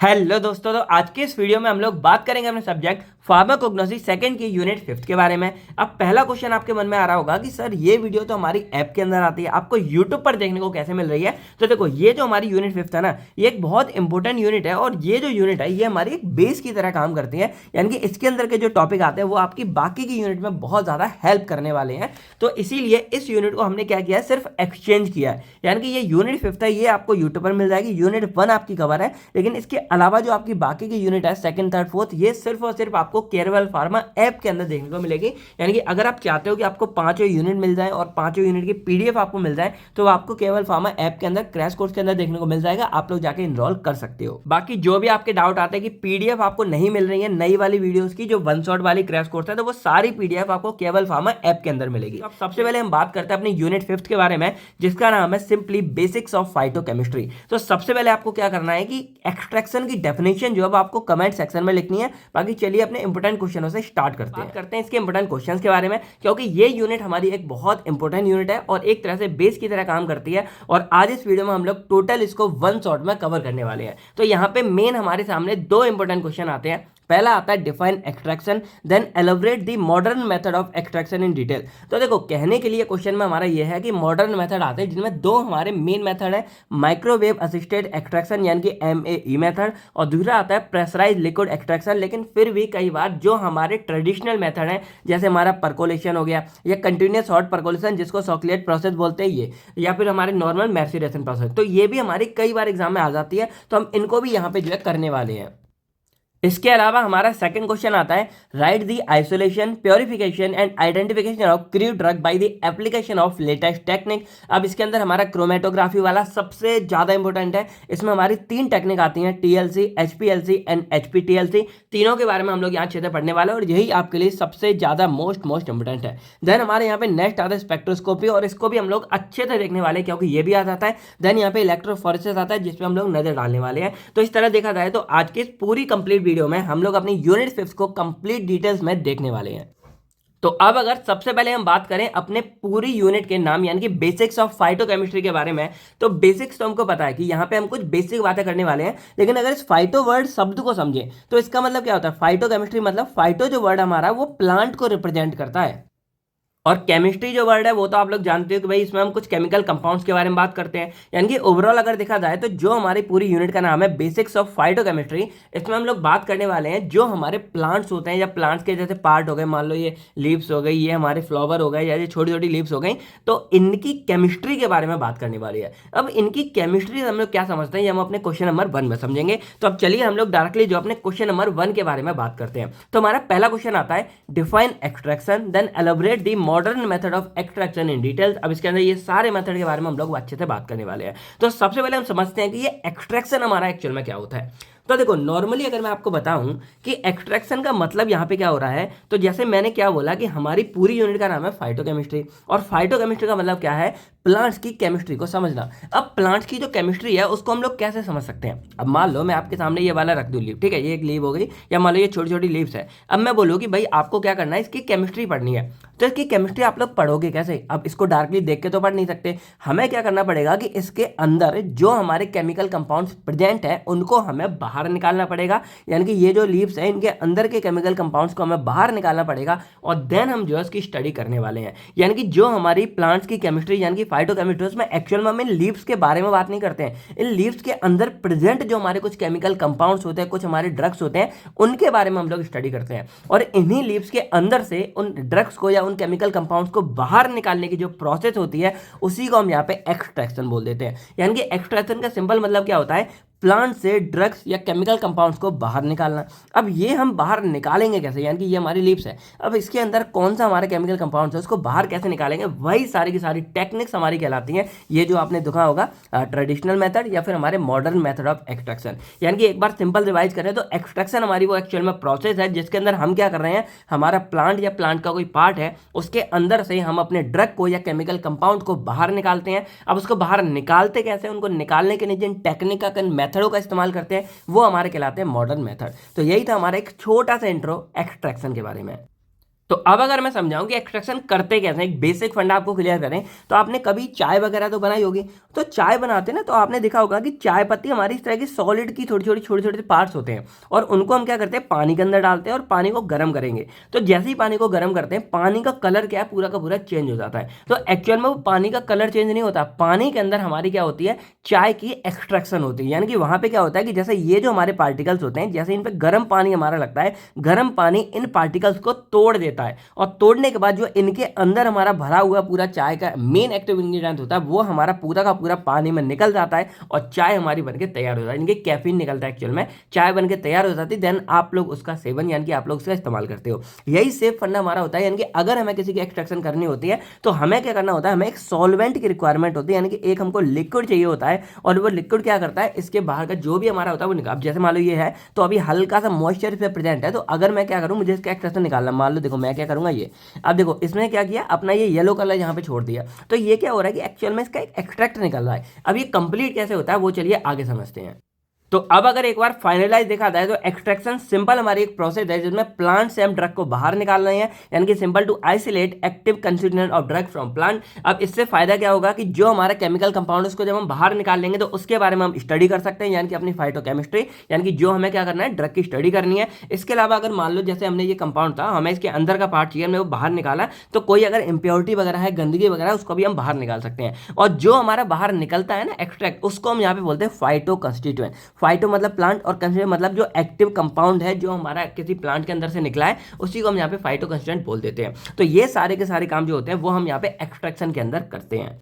Hello दोस्तों, तो आज के इस वीडियो में हम लोग बात करेंगे अपने सब्जेक्ट फार्माकोग्नोसी सेकंड की यूनिट 5 के बारे में। अब पहला क्वेश्चन आपके मन में आ रहा होगा कि सर ये वीडियो तो हमारी ऐप के अंदर आती है, आपको यूट्यूब पर देखने को कैसे मिल रही है। तो देखो, ये जो हमारी यूनिट 5 है ना, ये एक बहुत इंपॉर्टेंट यूनिट है और ये जो यूनिट है ये हमारी एक बेस की तरह काम करती है। यानी कि इसके अंदर के जो टॉपिक आते हैं वो आपकी बाकी की यूनिट में बहुत ज़्यादा हेल्प करने वाले हैं। तो इसीलिए इस यूनिट को हमने क्या किया है, सिर्फ एक्सचेंज किया है। यानी कि ये यूनिट 5 है, ये आपको यूट्यूब पर मिल जाएगी। यूनिट 1 आपकी कवर है, लेकिन इसके अलावा जो आपकी बाकी की यूनिट है सेकंड, थर्ड, फोर्थ, ये सिर्फ और सिर्फ आपको केरवल फार्मा ऐप के अंदर देखने को मिलेगी। यानी कि अगर आप चाहते हो कि आपको पांचों यूनिट मिल जाए और पांचों यूनिट की पीडीएफ आपको मिल जाए, तो आपको केवल फार्मा ऐप के अंदर क्रैश कोर्स के अंदर देखने को मिल जाएगा। आप लोग जाके इनरोल कर सकते हो। बाकी जो भी आपके डाउट आते हैं कि पीडीएफ आपको नहीं मिल रही है नई वाली वीडियोस की, जो वन शॉट वाली क्रैश कोर्स है, तो वो सारी पीडीएफ आपको केवल फार्मा ऐप के अंदर मिलेगी। अब सबसे पहले हम बात करते हैं अपनी यूनिट 5 के बारे में, जिसका नाम है सिंपली बेसिक्स ऑफ फाइटोकेमिस्ट्री। तो सबसे पहले आपको क्या करना है कि एक्सट्रैक्शन की डेफिनेशन जो है आपको कमेंट सेक्शन में लिखनी है। बाकी चलिए अपने इंपोर्टेंट क्वेश्चनों से स्टार्ट करते हैं इसके इंपोर्टेंट क्वेश्चंस के बारे में, क्योंकि ये यूनिट हमारी एक बहुत इंपोर्टेंट यूनिट है और एक तरह से बेस की तरह काम करती है। और आज इस वीडियो में हम लोग टोटल इसको वन शॉट में कवर करने वाले हैं। तो यहाँ पे मेन हमारे सामने दो इंपोर्टेंट क्वेश्चन आते हैं। पहला आता है define extraction, then elaborate the modern method of extraction in detail. तो देखो, कहने के लिए क्वेश्चन में हमारा यह है कि मॉडर्न मेथड आते हैं जिनमें दो हमारे मेन मेथड है, माइक्रोवेव असिस्टेड एक्सट्रैक्शन यानी कि MAE मेथड, और दूसरा आता है प्रेशराइज लिक्विड एक्सट्रैक्शन। लेकिन फिर भी कई बार जो हमारे ट्रेडिशनल मेथड है, जैसे हमारा परकोलेशन हो गया या कंटिन्यूस हॉट परकोलेशन जिसको सॉकलेट प्रोसेस बोलते हैं ये, या फिर हमारे नॉर्मल मैसिरेशन प्रोसेस, तो ये भी हमारी कई बार एग्जाम में आ जाती है। तो हम इनको भी यहाँ पे जो है करने वाले हैं। इसके अलावा हमारा सेकंड क्वेश्चन आता है, right the isolation, purification and identification of crude drug by the application of latest technique. अब इसके अंदर हमारा क्रोमेटोग्राफी वाला सबसे ज्यादा इंपॉर्टेंट है। इसमें हमारी तीन टेक्निक आती हैं, TLC, HPLC एंड HPTLC। तीनों के बारे में हम लोग यहाँ अच्छे से पढ़ने वाले हैं और यही आपके लिए सबसे ज्यादा मोस्ट इंपॉर्टेंट है। देन हमारे यहाँ पे नेक्स्ट आता है स्पेक्ट्रोस्कोपी, और इसको भी हम लोग अच्छे से देखने वाले हैं क्योंकि ये भी आ जाता है। देन यहाँ पे इलेक्ट्रोफोरेसिस आता है जिसपे हम लोग नजर डालने वाले हैं। तो इस तरह देखा जाए तो आज की पूरी कंप्लीट वीडियो में हम लोग अपनी यूनिट 5 को कंप्लीट डिटेल्स में देखने वाले हैं। तो अब अगर सबसे पहले हम बात करें अपने पूरी यूनिट के नाम यानी कि बेसिक्स ऑफ फाइटोकेमिस्ट्री के बारे में, तो बेसिक्स तो हमको पता है कि यहाँ पे हम कुछ बेसिक बातें करने वाले हैं। लेकिन अगर इस फाइटो वर्ड शब्द को समझें तो इसका मतलब क्या होता है। फाइटोकेमिस्ट्री मतलब फाइटो जो वर्ड हमारा वो प्लांट को रिप्रेजेंट करता है, और केमिस्ट्री जो वर्ड है वो तो आप लोग जानते हो कि भाई इसमें हम कुछ केमिकल कंपाउंड्स के बारे में बात करते हैं। यानी कि ओवरऑल अगर देखा जाए तो जो हमारी पूरी यूनिट का नाम है बेसिक्स ऑफ फाइटोकेमिस्ट्री, इसमें हम लोग बात करने वाले हैं जो हमारे प्लांट्स होते हैं या प्लांट्स के जैसे पार्ट हो गए, मान लो ये लीव्स हो गई, ये हमारे फ्लावर हो गए या ये छोटी छोटी लीव्स हो गई, तो इनकी केमिस्ट्री के बारे में बात करने वाली है। अब इनकी केमिस्ट्री हम लोग क्या समझते हैं ये हम अपने क्वेश्चन नंबर 1 में समझेंगे। तो अब चलिए हम लोग डायरेक्टली जो अपने क्वेश्चन नंबर 1 के बारे में बात करते हैं। तो हमारा पहला क्वेश्चन आता है, define extraction then elaborate the modern method of extraction in details. अब इसके अंदर ये सारे मेथड के बारे में हम लोग अच्छे से बात करने वाले हैं। तो सबसे पहले हम समझते हैं कि ये एक्सट्रैक्शन हमारा एक्चुअल में क्या होता है। तो देखो, नॉर्मली अगर मैं आपको बताऊं कि एक्सट्रैक्शन का मतलब यहां पे क्या हो रहा है, तो जैसे मैंने क्या बोला कि हमारी पूरी यूनिट का नाम है फाइटोकेमिस्ट्री, और फाइटोकेमिस्ट्री का मतलब क्या है, प्लांट्स की केमिस्ट्री को समझना। अब प्लांट्स की जो केमिस्ट्री है उसको हम लोग कैसे समझ सकते हैं। अब मान लो मैं आपके सामने ये वाला रख दूं लीव, ठीक है, ये एक लीव हो गई, या मान लो ये छोटी छोटी लीव्स है। अब मैं बोलूँ कि भाई आपको क्या करना है, इसकी केमिस्ट्री पढ़नी है। तो इसकी केमिस्ट्री आप लोग पढ़ोगे कैसे। अब इसको डायरेक्टली देख के तो पढ़ नहीं सकते, हमें क्या करना पड़ेगा कि इसके अंदर जो हमारे केमिकल कंपाउंड्स प्रेजेंट है उनको हमें बाहर निकालना पड़ेगा। यानी कि ये जो लीव्स है इनके अंदर के केमिकल कंपाउंड्स को हमें बाहर निकालना पड़ेगा, और देन हम जो है उसकी स्टडी करने वाले हैं। यानी कि जो हमारी प्लांट्स की केमिस्ट्री यानी कि फाइटोकेमिस्ट्री, उसमें एक्चुअल में हम इन लीव्स के बारे में बात नहीं करते हैं। इन लीव्स के अंदर प्रेजेंट जो हमारे कुछ केमिकल कंपाउंड्स होते हैं, कुछ हमारे ड्रग्स होते हैं, उनके बारे में हम लोग स्टडी करते हैं। और इन्हीं लीव्स के अंदर से उन ड्रग्स को या उन केमिकल कंपाउंड्स को बाहर निकालने की जो प्रोसेस होती है उसी को हम यहाँ पे एक्सट्रैक्शन बोल देते हैं। यानी कि एक्सट्रैक्शन का सिंपल मतलब क्या होता है, प्लांट से ड्रग्स या केमिकल कंपाउंड्स को बाहर निकालना। अब ये हम बाहर निकालेंगे कैसे, यानी कि ये हमारी लीव्स है, अब इसके अंदर कौन सा हमारा केमिकल कंपाउंड्स है उसको बाहर कैसे निकालेंगे, वही सारी की सारी टेक्निक्स हमारी कहलाती हैं। ये जो आपने देखा होगा ट्रेडिशनल मेथड या फिर हमारे मॉडर्न मेथड ऑफ एक्सट्रैक्शन। यानी कि एक बार सिंपल रिवाइज करें तो एक्सट्रैक्शन हमारी वो एक्चुअल में प्रोसेस है जिसके अंदर हम क्या कर रहे हैं, हमारा प्लांट या प्लांट का कोई पार्ट है उसके अंदर से हम अपने ड्रग को या केमिकल कंपाउंड को बाहर निकालते हैं। अब उसको बाहर निकालते कैसे, उनको निकालने के लिए जिन टेक्निक का मेथडों का इस्तेमाल करते हैं वो हमारे कहलाते हैं मॉडर्न मेथड। तो यही था हमारा एक छोटा सा इंट्रो एक्सट्रैक्शन के बारे में। तो अब अगर मैं समझाऊं कि एक्सट्रैक्शन करते कैसे हैं, एक बेसिक फंडा आपको क्लियर करें, तो आपने कभी चाय वगैरह तो बनाई होगी। तो चाय बनाते ना, तो आपने देखा होगा कि चाय पत्ती हमारी इस तरह की सॉलिड की छोटी छोटी पार्ट्स होते हैं, और उनको हम क्या करते हैं, पानी के अंदर डालते हैं और पानी को गर्म करेंगे। तो जैसे ही पानी को गर्म करते हैं, पानी का कलर क्या है, पूरा का पूरा चेंज हो जाता है। तो एक्चुअल में वो पानी का कलर चेंज नहीं होता, पानी के अंदर हमारी क्या होती है, चाय की एक्सट्रैक्शन होती है। यानी कि वहां पे क्या होता है कि जैसे ये जो हमारे पार्टिकल्स होते हैं, जैसे इन पे गर्म पानी हमारा लगता है, गर्म पानी इन पार्टिकल्स को तोड़ देता है, और तोड़ने के बाद जो इनके अंदर हमारा भरा हुआ पूरा चाय का मेन एक्टिव इंग्रेडिएंट होता है, वो हमारा पूरा का पूरा पानी में निकल जाता है, और चाय हमारी बनके तैयार हो जाती है। इनके कैफीन निकलता है, एक्चुअल में चाय बनके तैयार हो जाती है। देन आप लोग उसका सेवन यानी कि आप लोग उसका इस्तेमाल करते हो। यही सेफ फंडा हमारा होता है। यानी कि अगर हमें किसी की एक्सट्रैक्शन करनी होती है, तो हमें क्या करना होता है, हमें एक सॉल्वेंट की रिक्वायरमेंट होती है, यानी कि एक हमको लिक्विड चाहिए होता है, और वो लिक्विड क्या करता है, इसके बाहर का जो भी हमारा होता है वो निकाल। अब जैसे मान लो ये है, तो अभी हल्का सा मॉइस्चर पे प्रेजेंट है, तो अगर मैं क्या करूं, मुझे इसका एक्सट्रैक्शन निकालना, मान लो देखो मैं क्या करूंगा, ये अब देखो इसमें क्या किया, अपना ये येलो कलर यहाँ पे छोड़ दिया। तो ये क्या हो रहा है कि एक्चुअल में इसका एक एक्सट्रैक्ट निकल रहा है। अब ये कंप्लीट कैसे होता है, वो चलिए आगे समझते हैं। तो अब अगर एक बार फाइनलाइज देखा जाए, तो एक्सट्रैक्शन सिंपल हमारी एक प्रोसेस है, जिसमें प्लांट से हम ड्रग को बाहर निकाल रहे हैं, यानी कि simple to isolate active constituent of drug from plant. अब इससे फायदा क्या होगा कि जो हमारा केमिकल कंपाउंड उसको जब हम बाहर निकाल लेंगे, तो उसके बारे में हम स्टडी कर सकते हैं, यानी कि अपनी फाइटोकेमिस्ट्री, यानी कि जो हमें क्या करना है, ड्रग की स्टडी करनी है। इसके अलावा अगर मान लो जैसे हमने ये कंपाउंड था, हमें इसके अंदर का पार्ट चाहिए, हमने वो बाहर निकाला, तो कोई अगर इंप्योरिटी वगैरह है, गंदगी वगैरह, उसको भी हम बाहर निकाल सकते हैं। और जो हमारा बाहर निकलता है ना एक्सट्रैक्ट, उसको हम यहाँ पे बोलते हैं फाइटो कंस्टिट्यूएंट। फाइटो मतलब प्लांट, और कंस्टिट्यूएंट मतलब जो एक्टिव कंपाउंड है, जो हमारा किसी प्लांट के अंदर से निकला है, उसी को हम यहाँ पे फाइटो कंस्टिट्यूएंट बोल देते हैं। तो ये सारे के सारे काम जो होते हैं, वो हम यहाँ पे एक्सट्रैक्शन के अंदर करते हैं।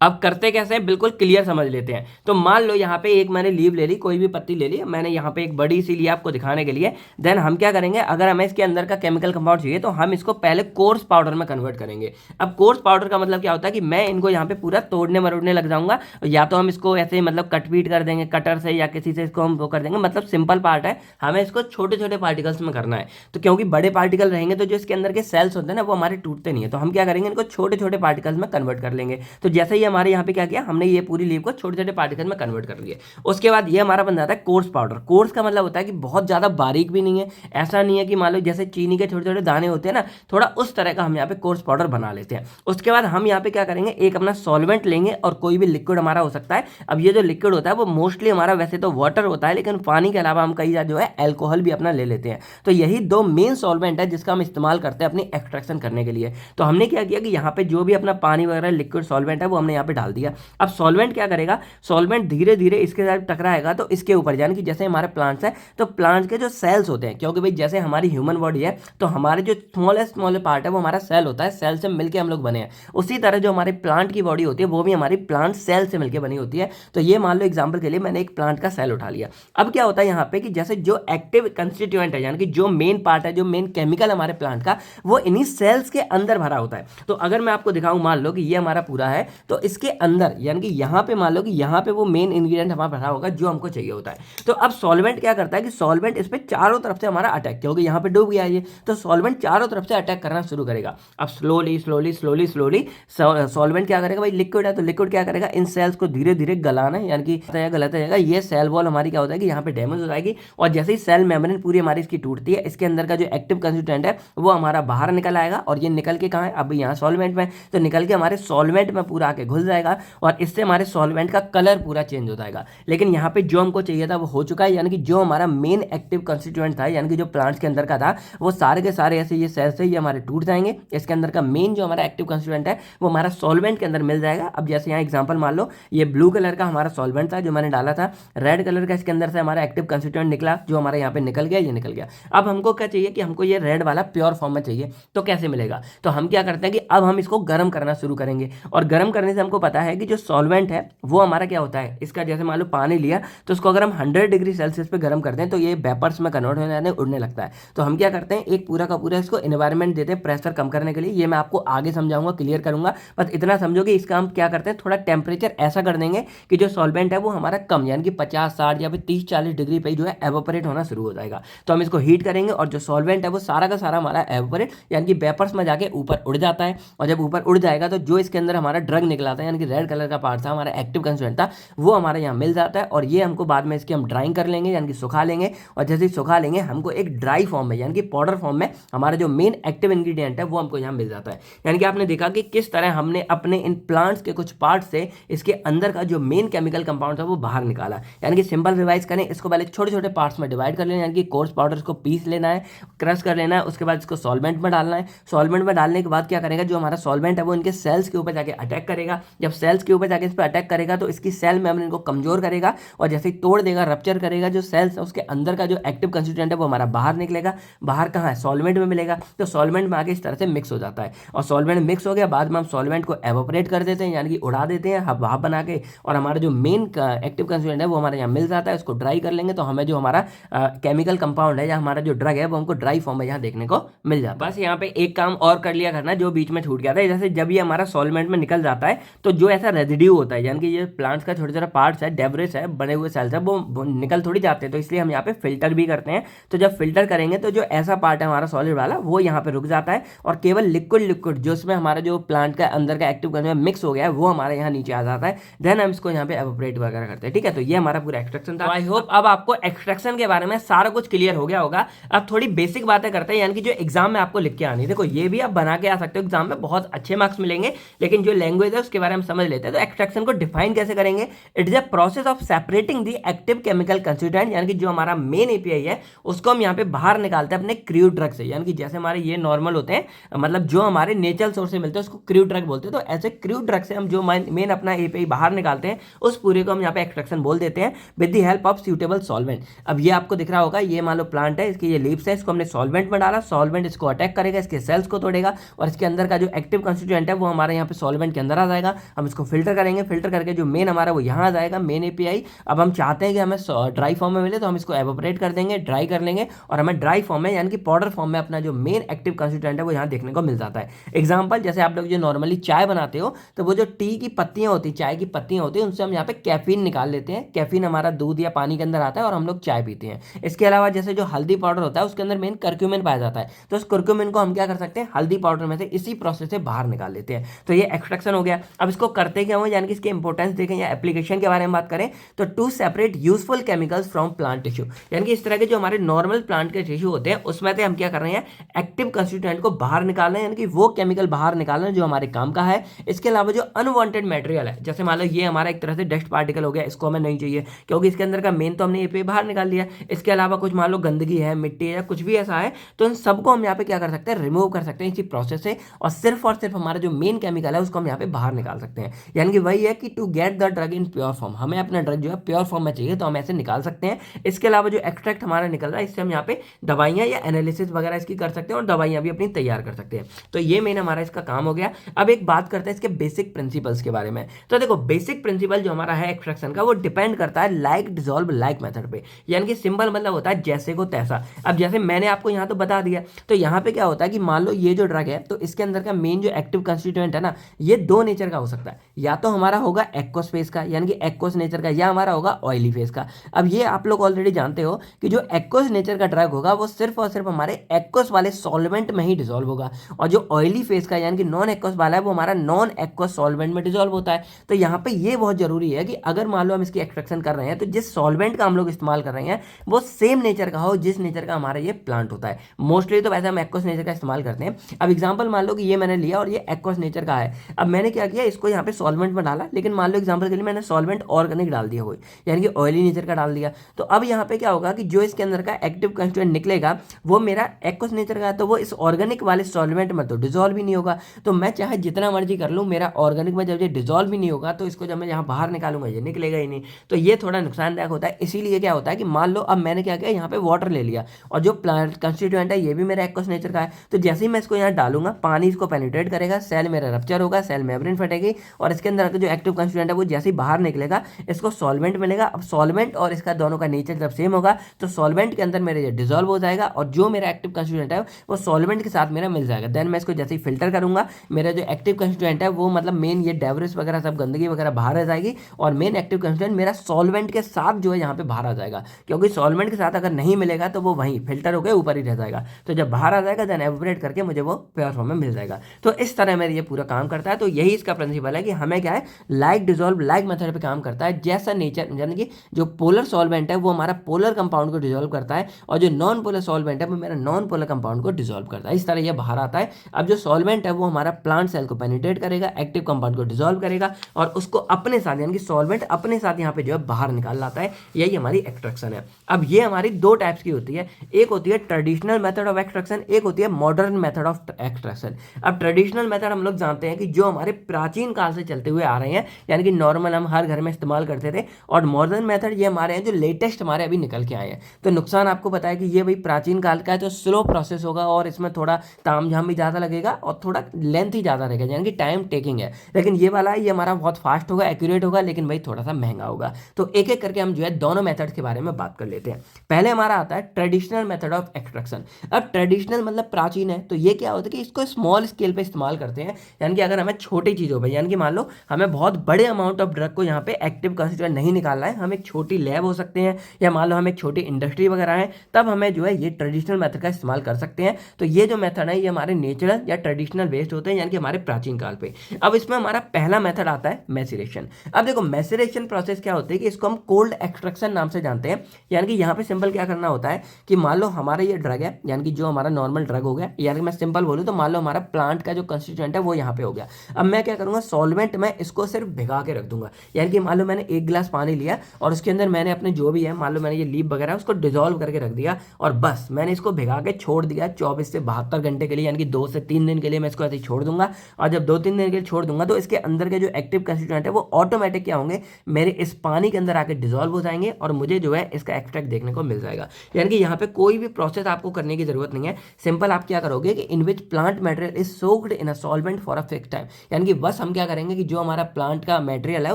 अब करते कैसे हैं, बिल्कुल क्लियर समझ लेते हैं। तो मान लो यहाँ पे एक मैंने लीव ले ली, कोई भी पत्ती ले ली, मैंने यहाँ पे एक बड़ी सी ली आपको दिखाने के लिए। देन हम क्या करेंगे, अगर हमें इसके अंदर का केमिकल कंपाउंड चाहिए, तो हम इसको पहले कोर्स पाउडर में कन्वर्ट करेंगे। अब कोर्स पाउडर का मतलब क्या होता है कि मैं इनको यहाँ पे पूरा तोड़ने मरोड़ने लग जाऊंगा, या तो हम इसको ऐसे मतलब कट पीट कर देंगे कटर से, या किसी से इसको हम वो कर देंगे। मतलब सिंपल पार्ट है, हमें इसको छोटे छोटे पार्टिकल्स में करना है। तो क्योंकि बड़े पार्टिकल रहेंगे, तो जो इसके अंदर के सेल्स होते हैं ना, वो हमारे टूटते नहीं है। तो हम क्या करेंगे, इनको छोटे छोटे पार्टिकल्स में कन्वर्ट कर लेंगे। तो जैसे ही हमारे यहाँ पे क्या किया, हमने ये पूरी लीव को छोटे छोटे पार्टिकल में कन्वर्ट कर लिया। उसके बाद ये हमारा बन जाता है कोर्स पाउडर। कोर्स का मतलब होता है कि बहुत ज्यादा बारीक भी नहीं है, ऐसा नहीं है कि मान लो जैसे चीनी के छोटे छोटे दाने होते हैं ना, थोड़ा उस तरह का हम यहाँ पे कोर्स पाउडर बना लेते हैं। उसके बाद हम यहाँ पे क्या करेंगे, एक अपना सॉल्वेंट लेंगे, और कोई भी लिक्विड हमारा हो सकता है। अब ये जो लिक्विड होता है, वो मोस्टली हमारा वैसे तो वाटर होता है, लेकिन पानी के अलावा हम कई जो है एल्कोहल भी अपना ले लेते हैं। तो यही दो मेन सॉल्वेंट है जिसका हम इस्तेमाल करते हैं अपनी एक्सट्रैक्शन करने के लिए। तो हमने क्या किया कि यहाँ पे जो भी अपना पानी वगैरह लिक्विड सॉल्वेंट है, वो हमने यहाँ पे डाल दिया। अब सॉल्वेंट क्या करेगा, सॉल्वेंट धीरे धीरे इसके साथ टकराएगा, तो इसके ऊपर, यानी कि जैसे हमारे प्लांट्स है, तो प्लांट्स के जो सेल्स होते हैं, क्योंकि भाई जैसे हमारी ह्यूमन बॉडी है, तो हमारे जो स्मॉलेस्ट पार्ट है वो हमारा सेल होता है, सेल से मिलकर हम लोग बने हैं। उसी तरह जो हमारे प्लांट की बॉडी होती है, वो भी हमारी प्लांट सेल से मिलकर बनी होती है। तो ये मान लो एग्जाम्पल के लिए मैंने एक प्लांट का सेल उठा लिया। अब क्या होता है यहाँ पे कि जैसे जो एक्टिव कंस्टिट्यूएंट है, यानी कि जो मेन पार्ट है, जो मेन केमिकल हमारे प्लांट का, वो इन्हीं सेल्स के अंदर भरा होता है। तो अगर मैं आपको दिखाऊं, मान लो कि ये हमारा पूरा है, तो इसके अंदर यानी कि यहाँ पे मान लो कि यहाँ पे वो मेन इंग्रेडिएंट हमारा भरा होगा जो हमको चाहिए होता है। तो अब सॉल्वेंट क्या करता है कि सॉल्वेंट इस पे चारों तरफ से हमारा अटैक, क्योंकि यहाँ पे डूब गया ये, तो सॉल्वेंट चारों तरफ से अटैक करना शुरू करेगा। अब slowly slowly slowly slowly solvent क्या करेगा, भाई लिक्विड है, तो लिक्विड क्या करेगा, इन सेल्स को धीरे धीरे गलाना, यानी कि गलत जाएगा। ये सेल वॉल हमारी क्या होता है कि यहाँ पे डैमेज हो जाएगी, और जैसे ही सेल मेम्ब्रेन पूरी हमारी इसकी टूटती है, इसके अंदर का जो एक्टिव कंस्टिट्यूएंट है वो हमारा बाहर निकल आएगा। और ये निकल के कहाँ है, अब यहाँ सॉल्वेंट में, तो निकल के हमारे सॉल्वेंट में पूरा आके घुस जाएगा, और इससे हमारे सॉल्वेंट का कलर पूरा चेंज हो जाएगा। लेकिन यहाँ पे जो हमको चाहिए था वो हो चुका है, यानी कि जो हमारा मेन एक्टिव कंस्टिट्यूएंट था, यानी कि जो प्लांट्स के अंदर का था, वो सारे के सारे ऐसे ये सेल्स से ये हमारे टूट जाएंगे। इसके अंदर का मेन जो हमारा एक्टिव कंस्टिट्यूएंट है, वो हमारा सॉल्वेंट के अंदर मिल जाएगा। अब जैसे यहाँ एग्जांपल मान लो, ये ब्लू कलर का हमारा सॉल्वेंट था जो मैंने डाला था, रेड कलर का इसके अंदर से हमारा एक्टिव कंस्टिट्यूएंट निकला, जो हमारे यहाँ पे निकल गया, ये निकल गया। अब हमको क्या चाहिए कि हमको ये रेड वाला प्योर फॉर्म में चाहिए। तो कैसे मिलेगा, तो हम क्या करते हैं कि अब हम इसको गर्म करना शुरू करेंगे, और गर्म करने से हमको पता है कि जो सॉल्वेंट है वो हमारा क्या होता है, इसका जैसे मान लो पानी लिया, तो उसको अगर हम 100 डिग्री सेल्सियस पे गर्म करते हैं, तो ये वेपर्स में कन्वर्ट होने जाने उड़ने लगता है। तो हम क्या करते हैं, एक पूरा का पूरा इसको एनवायरनमेंट देते हैं प्रेशर कम करने के लिए। ये मैं आपको आगे समझाऊंगा, क्लियर करूंगा, बस इतना समझो कि इसका हम क्या करते हैं, थोड़ा टेम्परेचर ऐसा कर देंगे कि जो सॉल्वेंट है वो हमारा कम, यानी कि 50-60 या फिर 30-40 डिग्री पे जो है एवोपरेट होना शुरू हो जाएगा। तो हम इसको हीट करेंगे, और जो सॉल्वेंट है वो सारा का सारा हमारा एवोपरेट यानी कि वेपर्स में जाके ऊपर उड़ जाता है। और जब ऊपर उड़ जाएगा, तो जो इसके अंदर हमारा ड्रग निकला आता है, यानी कि रेड कलर का पार्ट था हमारा एक्टिव कंस्टिट्यूएंट था, वो हमारे यहाँ मिल जाता है। और ये हमको बाद में इसकी हम ड्राइंग कर लेंगे, यानी कि सुखा लेंगे, और जैसे ही सुखा लेंगे हमको एक ड्राई फॉर्म में यानी कि पाउडर फॉर्म में हमारा जो मेन एक्टिव इंग्रेडिएंट है वो हमको यहाँ मिल जाता है। यानी कि आपने देखा कि किस तरह हमने अपने इन प्लांट्स के कुछ पार्ट से इसके अंदर का जो मेन केमिकल कंपाउंड था वो बाहर निकाला। यानी कि सिंपल रिवाइज करें, इसको पहले छोटे छोटे पार्ट्स में डिवाइड कर लेना, यानी कि कोर्स पाउडर को पीस लेना है, क्रश कर लेना है, उसके बाद इसको सॉल्वेंट में डालना है। सॉल्वेंट में डालने के बाद क्या करेगा, जो हमारा सॉल्वेंट है वो इनके सेल्स के ऊपर जाके अटैक करेगा। जब सेल्स के ऊपर जाके इस पर अटैक करेगा तो इसकी सेल मेम्ब्रेन इनको कमजोर करेगा, और जैसे ही तोड़ देगा, रप्चर करेगा, जो सेल्स है उसके अंदर का जो एक्टिव कंस्टिट्यूएंट है वो हमारा बाहर निकलेगा। बाहर कहाँ है, सॉल्वेंट में मिलेगा, तो सॉल्वेंट में आगे इस तरह से मिक्स हो जाता है। और सॉल्वेंट मिक्स हो गया, बाद में हम सॉल्वेंट को एवोपरेट कर देते हैं, यानी कि उड़ा देते हैं भाप बना के, और हमारा जो मेन एक्टिव कंस्टिट्यूएंट है वो हमारे यहाँ मिल जाता है। उसको ड्राई कर लेंगे तो हमें जो हमारा केमिकल कंपाउंड है या हमारा जो ड्रग है वो हमको ड्राई फॉर्म में यहाँ देखने को मिल जाता है। बस यहाँ पे एक काम और कर लिया करना जो बीच में छूट गया था, जैसे जब ये हमारा सॉल्वेंट में निकल जाता है तो जो ऐसा रेजिड्यू होता है, यानी कि ये प्लांट्स का छोटे छोटे पार्ट्स है, डेब्रिस है, बने हुए सेल्स है, वो निकल थोड़ी जाते हैं, तो इसलिए हम यहाँ पे फिल्टर भी करते हैं। तो जब फिल्टर करेंगे तो जो ऐसा पार्ट है हमारा सॉलिड वाला वो यहाँ पे रुक जाता है, और केवल लिक्विड जो उसमें हमारा जो प्लांट का अंदर का एक्टिव कंस्टिट्यूएंट मिक्स हो गया है वो हमारे यहाँ नीचे आ जाता है। देन हम इसको यहाँ पे एवोपरेट वगैरह करते हैं। ठीक है, तो ये हमारा पूरा एक्सट्रैक्शन था। आई होप अब आपको एक्सट्रैक्शन के बारे में सारा कुछ क्लियर हो गया होगा। अब थोड़ी बेसिक बातें करते हैं, यानी कि जो एग्जाम में आपको लिख के आनी, देखो ये भी आप बना के आ सकते हो, एग्जाम में बहुत अच्छे मार्क्स मिलेंगे, लेकिन जो लैंग्वेज है उसके बारे में समझ लेते हैं। तो एक्सट्रैक्शन को डिफाइन कैसे करेंगे, it is a process of separating the active chemical constituent, यानी कि जो हमारा मेन एपीआई है उसको हम यहाँ पे बाहर निकालते हैं अपने क्रूड ड्रग से। यानी कि जैसे हमारे ये नॉर्मल होते हैं, मतलब जो हमारे नेचुरल सोर्स से मिलते हैं उसको क्रूड ड्रग बोलते हैं, तो ऐसे क्रूड ड्रग से हम जो मेन अपना एपीआई बाहर निकालते हैं उस पूरे को हम यहाँ पे एक्सट्रैक्शन बोल देते हैं with the help of suitable solvent. अब ये आपको दिख रहा होगा, ये मान लो प्लांट है, इसकी ये लीव्स है, इसको हमने सॉल्वेंट में डाला, सॉल्वेंट इसको अटैक करेगा, इसके सेल्स को तोड़ेगा, और इसके अंदर का जो एक्टिव कंस्टिट्यूएंट है वो हमारे यहाँ पे सॉल्वेंट के अंदर आ जाएगा। हम इसको फिल्टर करेंगे, फिल्टर करके जो मेन हमारा वो यहाँ आ जाएगा, मेन एपीआई। अब हम चाहते हैं कि हमें ड्राई फॉर्म में मिले तो हम इसको एवोपरेट कर देंगे, ड्राई कर लेंगे, और हमें ड्राई फॉर्म में यानी कि पाउडर फॉर्म में अपना जो मेन एक्टिव कंस्टिट्यूएंट है वो यहाँ देखने को मिल जाता है। एग्जाम्पल, जैसे आप लोग जो नॉर्मली चाय बनाते हो तो वो जो टी की पत्तियां होती, चाय की पत्तियां होती है, उनसे हम यहाँ पे कैफीन निकाल लेते हैं। कैफीन हमारा दूध या पानी के अंदर आता है और हम लोग चाय पीते हैं। इसके अलावा जैसे जो हल्दी पाउडर होता है उसके अंदर मेन कर्क्यूमिन पाया जाता है, तो उस कर्क्यूमिन को हम क्या कर सकते हैं, हल्दी पाउडर में से इसी प्रोसेस से बाहर निकाल लेते हैं। तो ये एक्सट्रैक्शन हो गया। अब इसको करते क्या हो, यानी कि इसकी इंपॉर्टेंस देखें या एप्लीकेशन के बारे में बात करें तो to separate useful chemicals from plant tissue, यानी कि इस तरह के जो हमारे नॉर्मल प्लांट के टिश्यू होते हैं उसमें से हम क्या कर रहे हैं, एक्टिव कंस्टिट्यूएंट को बाहर निकालना है, यानी कि वो केमिकल बाहर निकालना जो हमारे काम का है। इसके अलावा जो अनवांटेड मटेरियल है, जैसे मान लो ये हमारा एक तरह से डस्ट पार्टिकल हो गया, इसको हमें नहीं चाहिए क्योंकि इसके अंदर का मेन तो हमने ये बाहर निकाल लिया। इसके अलावा कुछ मान लो गंदगी है, मिट्टी है या कुछ भी ऐसा है, तो इन सबको हम यहाँ पे क्या कर सकते हैं, रिमूव कर सकते हैं इसी प्रोसेस से, और सिर्फ हमारा जो मेन केमिकल है उसको हम यहाँ पे बाहर निकाल सकते हैं। यानी कि वही है कि to get the drug in pure form, हमें अपना ड्रग जो है प्योर फॉर्म में चाहिए तो हम ऐसे निकाल सकते हैं। इसके अलावा जो एक्सट्रैक्ट हमारा निकल रहा है इससे हम यहाँ पे दवाइयाँ या एनालिसिस वगैरह इसकी कर सकते हैं और दवाइयाँ भी अपनी तैयार कर सकते हैं। तो ये मेन हमारा इसका काम हो गया। अब एक बात करते हैं इसके बेसिक प्रिंसिपल्स के बारे में। तो देखो बेसिक प्रिंसिपल जो हमारा है एक्सट्रैक्शन का वो डिपेंड करता है लाइक डिसॉल्व लाइक मेथड पे, यानी कि सिंपल मतलब होता है जैसे को तैसा। अब जैसे मैंने आपको यहाँ तो बता दिया, तो यहाँ पे क्या होता है कि मान लो ये जो ड्रग है तो इसके अंदर का मेन जो एक्टिव कंस्टिट्यूएंट है ना, ये दो नेचर का हो सकता है, या तो हमारा होगा एक्वस फेस का यानी कि एक्वस नेचर का, या हमारा होगा ऑयली फेस का। अब ये आप लोग ऑलरेडी जानते हो कि जो एक्वस नेचर का ड्रग होगा वो सिर्फ और सिर्फ हमारे एक्वस वाले सॉल्वेंट में ही डिसॉल्व होगा, और जो ऑयली फेस का यानी कि नॉन एक्वस वाला है वो हमारा नॉन एक्वस सॉल्वेंट में डिसॉल्व होता है। तो यहाँ पे ये बहुत जरूरी है कि अगर मान लो हम इसकी एक्सट्रैक्शन कर रहे हैं तो जिस सॉल्वेंट का हम लोग इस्तेमाल कर रहे हैं वो सेम नेचर का हो जिस नेचर का हमारा ये प्लांट होता है। मोस्टली तो वैसे हम एक्वस नेचर का इस्तेमाल करते हैं। अब एग्जांपल मान लो कि ये मैंने लिया और ये एक्वस नेचर का है। अब मैंने क्या किया, इसको यहाँ पे सॉल्वेंट में डाला, लेकिन मान लो एग्जांपल के लिए मैंने सॉल्वेंट ऑर्गेनिक डाल दिया, कोई यानी कि ऑयली नेचर का डाल दिया। तो अब यहाँ पे क्या होगा कि जो इसके अंदर का एक्टिव कंस्टिट्यूएंट निकलेगा वो मेरा एक्वस नेचर का है, तो वो इस ऑर्गेनिक वाले सॉल्वेंट में तो डिसॉल्व ही नहीं होगा। तो मैं चाहे जितना मर्जी कर लूँ, मेरा ऑर्गेनिक में जब ये डिसॉल्व ही नहीं होगा तो इसको जब मैं यहाँ बाहर निकालूंगा ये निकलेगा ही नहीं। तो ये थोड़ा नुकसानदायक होता है। इसीलिए क्या होता है कि मान लो अब मैंने क्या किया, यहाँ पे वाटर ले लिया और जो प्लांट कंस्टिट्यूएंट है ये भी मेरा एक्वस नेचर का है, तो जैसे ही मैं इसको यहाँ डालूंगा पानी इसको पेनिट्रेट करेगा, सेल मेरा रप्चर होगा, सेल मेम्ब्रेन फटेगी और इसके अंदर जो एक्टिव कंस्टिट्यूएंट है वो जैसे ही बाहर निकलेगा इसको सॉल्वेंट मिलेगा। अब सॉल्वेंट और इसका दोनों का नेचर जब सेम होगा तो सॉल्वेंट के अंदर मेरे ये डिसॉल्व हो जाएगा और जो मेरा एक्टिव कंस्टिट्यूएंट है वो सॉल्वेंट के साथ मेरा मिल जाएगा। देन मैं इसको जैसे ही फिल्टर करूंगा, मेरा जो एक्टिव कंस्टिट्यूएंट है वो मतलब मेन ये डेब्रिस वगैरह सब गंदगी वगैरह बाहर आ जाएगी और मेन एक्टिव कंस्टिट्यूएंट मेरा सॉल्वेंट के साथ जो है यहाँ पे बाहर आ जाएगा, क्योंकि सॉल्वेंट के साथ अगर नहीं मिलेगा तो वो वहीं फिल्टर होकर ऊपर ही रह जाएगा। तो जब बाहर आ जाएगा देन एवोपरेट करके मुझे वो प्योर फॉर्म में मिल जाएगा। तो इस तरह मेरा ये पूरा काम करता है। तो यही इसका प्रिंसिपल है कि हमें क्या है, लाइक डिजोल्व लाइक मेथड पे काम करता है। जैसा नेचर यानी कि जो पोलर सॉल्वेंट है वो हमारा पोलर कंपाउंड को डिजोल्व करता है, और जो नॉन पोलर सॉल्वेंट है वो मेरा नॉन पोलर कंपाउंड को डिजोल्व करता है। इस तरह ये बाहर आता है। अब जो सॉल्वेंट है वो हमारा प्लांट सेल को पेनिट्रेट करेगा, एक्टिव कंपाउंड को डिजोल्व करेगा और उसको अपने साथ यानी कि सॉल्वेंट अपने साथ यहाँ पे जो है बाहर निकाल लाता है। यही हमारी एक्सट्रैक्शन है। अब ये हमारी दो टाइप्स की होती है, एक होती है ट्रेडिशनल मेथड ऑफ एक्सट्रैक्शन, एक होती है मॉडर्न मेथड ऑफ एक्सट्रैक्शन। अब ट्रेडिशनल मेथड हम लोग जानते हैं कि जो हमारे प्राचीन काल से चलते हुए आ रहे हैं, यानी कि नॉर्मल हम हर घर में इस्तेमाल करते थे, और मॉडर्न मेथड ये हमारे हैं जो लेटेस्ट हमारे अभी निकल के आए हैं। तो नुकसान आपको पता है कि ये भाई प्राचीन काल का है, तो स्लो प्रोसेस होगा और इसमें थोड़ा तामझाम भी ज़्यादा लगेगा और थोड़ा लेंथ ही ज़्यादा रहेगा, यानी कि टाइम टेकिंग है। लेकिन ये वाला ये हमारा बहुत फास्ट होगा, एक्यूरेट होगा, लेकिन भाई थोड़ा सा महंगा होगा। तो एक एक करके हम जो है दोनों मेथड के बारे में बात कर लेते हैं। पहले हमारा आता है ट्रेडिशनल मेथड ऑफ एक्सट्रैक्शन। अब ट्रेडिशनल मतलब प्राचीन है, तो ये क्या होता है कि इसको स्मॉल स्केल पे इस्तेमाल करते हैं, यानी कि अगर हमें छोटी चीज़ों पर, यानी कि मान लो हमें बहुत बड़े अमाउंट ऑफ ड्रग को यहाँ पे एक्टिव कंस्टिट्यूएंट नहीं निकालना है, हम एक छोटी लैब हो सकते हैं या मान लो हम एक छोटी इंडस्ट्री वगैरह है, तब हमें जो है ये ट्रेडिशनल मेथड का इस्तेमाल कर सकते हैं। तो ये जो मेथड है ये हमारे नेचुरल या ट्रेडिशनल बेस्ड होते हैं, यानी कि हमारे प्राचीन काल पे। अब इसमें हमारा पहला मेथड आता है मैसेरेशन। अब देखो मैसेरेशन प्रोसेस क्या होती है कि इसको हम कोल्ड एक्सट्रैक्शन नाम से जानते हैं। यानी कि यहाँ पे सिंपल क्या करना होता है कि मान लो हमारा ये ड्रग है, यानी कि जो हमारा नॉर्मल ड्रग हो गया, यानी कि मैं सिंपल बोलूँ तो मान लो हमारा प्लांट का जो कंस्टिट्यूएंट है वो यहाँ पे हो गया। अब मैं क्या करूँगा, सॉल्वेंट में इसको सिर्फ भिगा के रख दूंगा। यानी कि मान लो मैंने 1 गिलास पानी लिया और उसके अंदर मैंने अपने जो भी है, मान लो मैंने ये लीप वगैरह उसको डिजोल्व करके रख दिया, और बस मैंने इसको भिगा के छोड़ दिया 24 से 72 घंटे के लिए, यानी कि 2 से 3 दिन के लिए मैं इसको ऐसे ही छोड़ दूंगा। और जब 2-3 दिन के लिए छोड़ दूंगा तो इसके अंदर के जो एक्टिव कंस्टिट्यूएंट है वो ऑटोमेटिक क्या होंगे, मेरे इस पानी के अंदर आके डिजोल्व हो जाएंगे और मुझे जो है इसका एक्सट्रैक्ट देखने को मिल जाएगा। यानी कि यहाँ पे कोई भी प्रोसेस आपको करने की जरूरत नहीं है। सिंपल आप क्या करोगे कि in which plant material is soaked in a solvent for a fix time, यानी कि बस हम क्या करेंगे कि जो हमारा प्लांट का मटेरियल है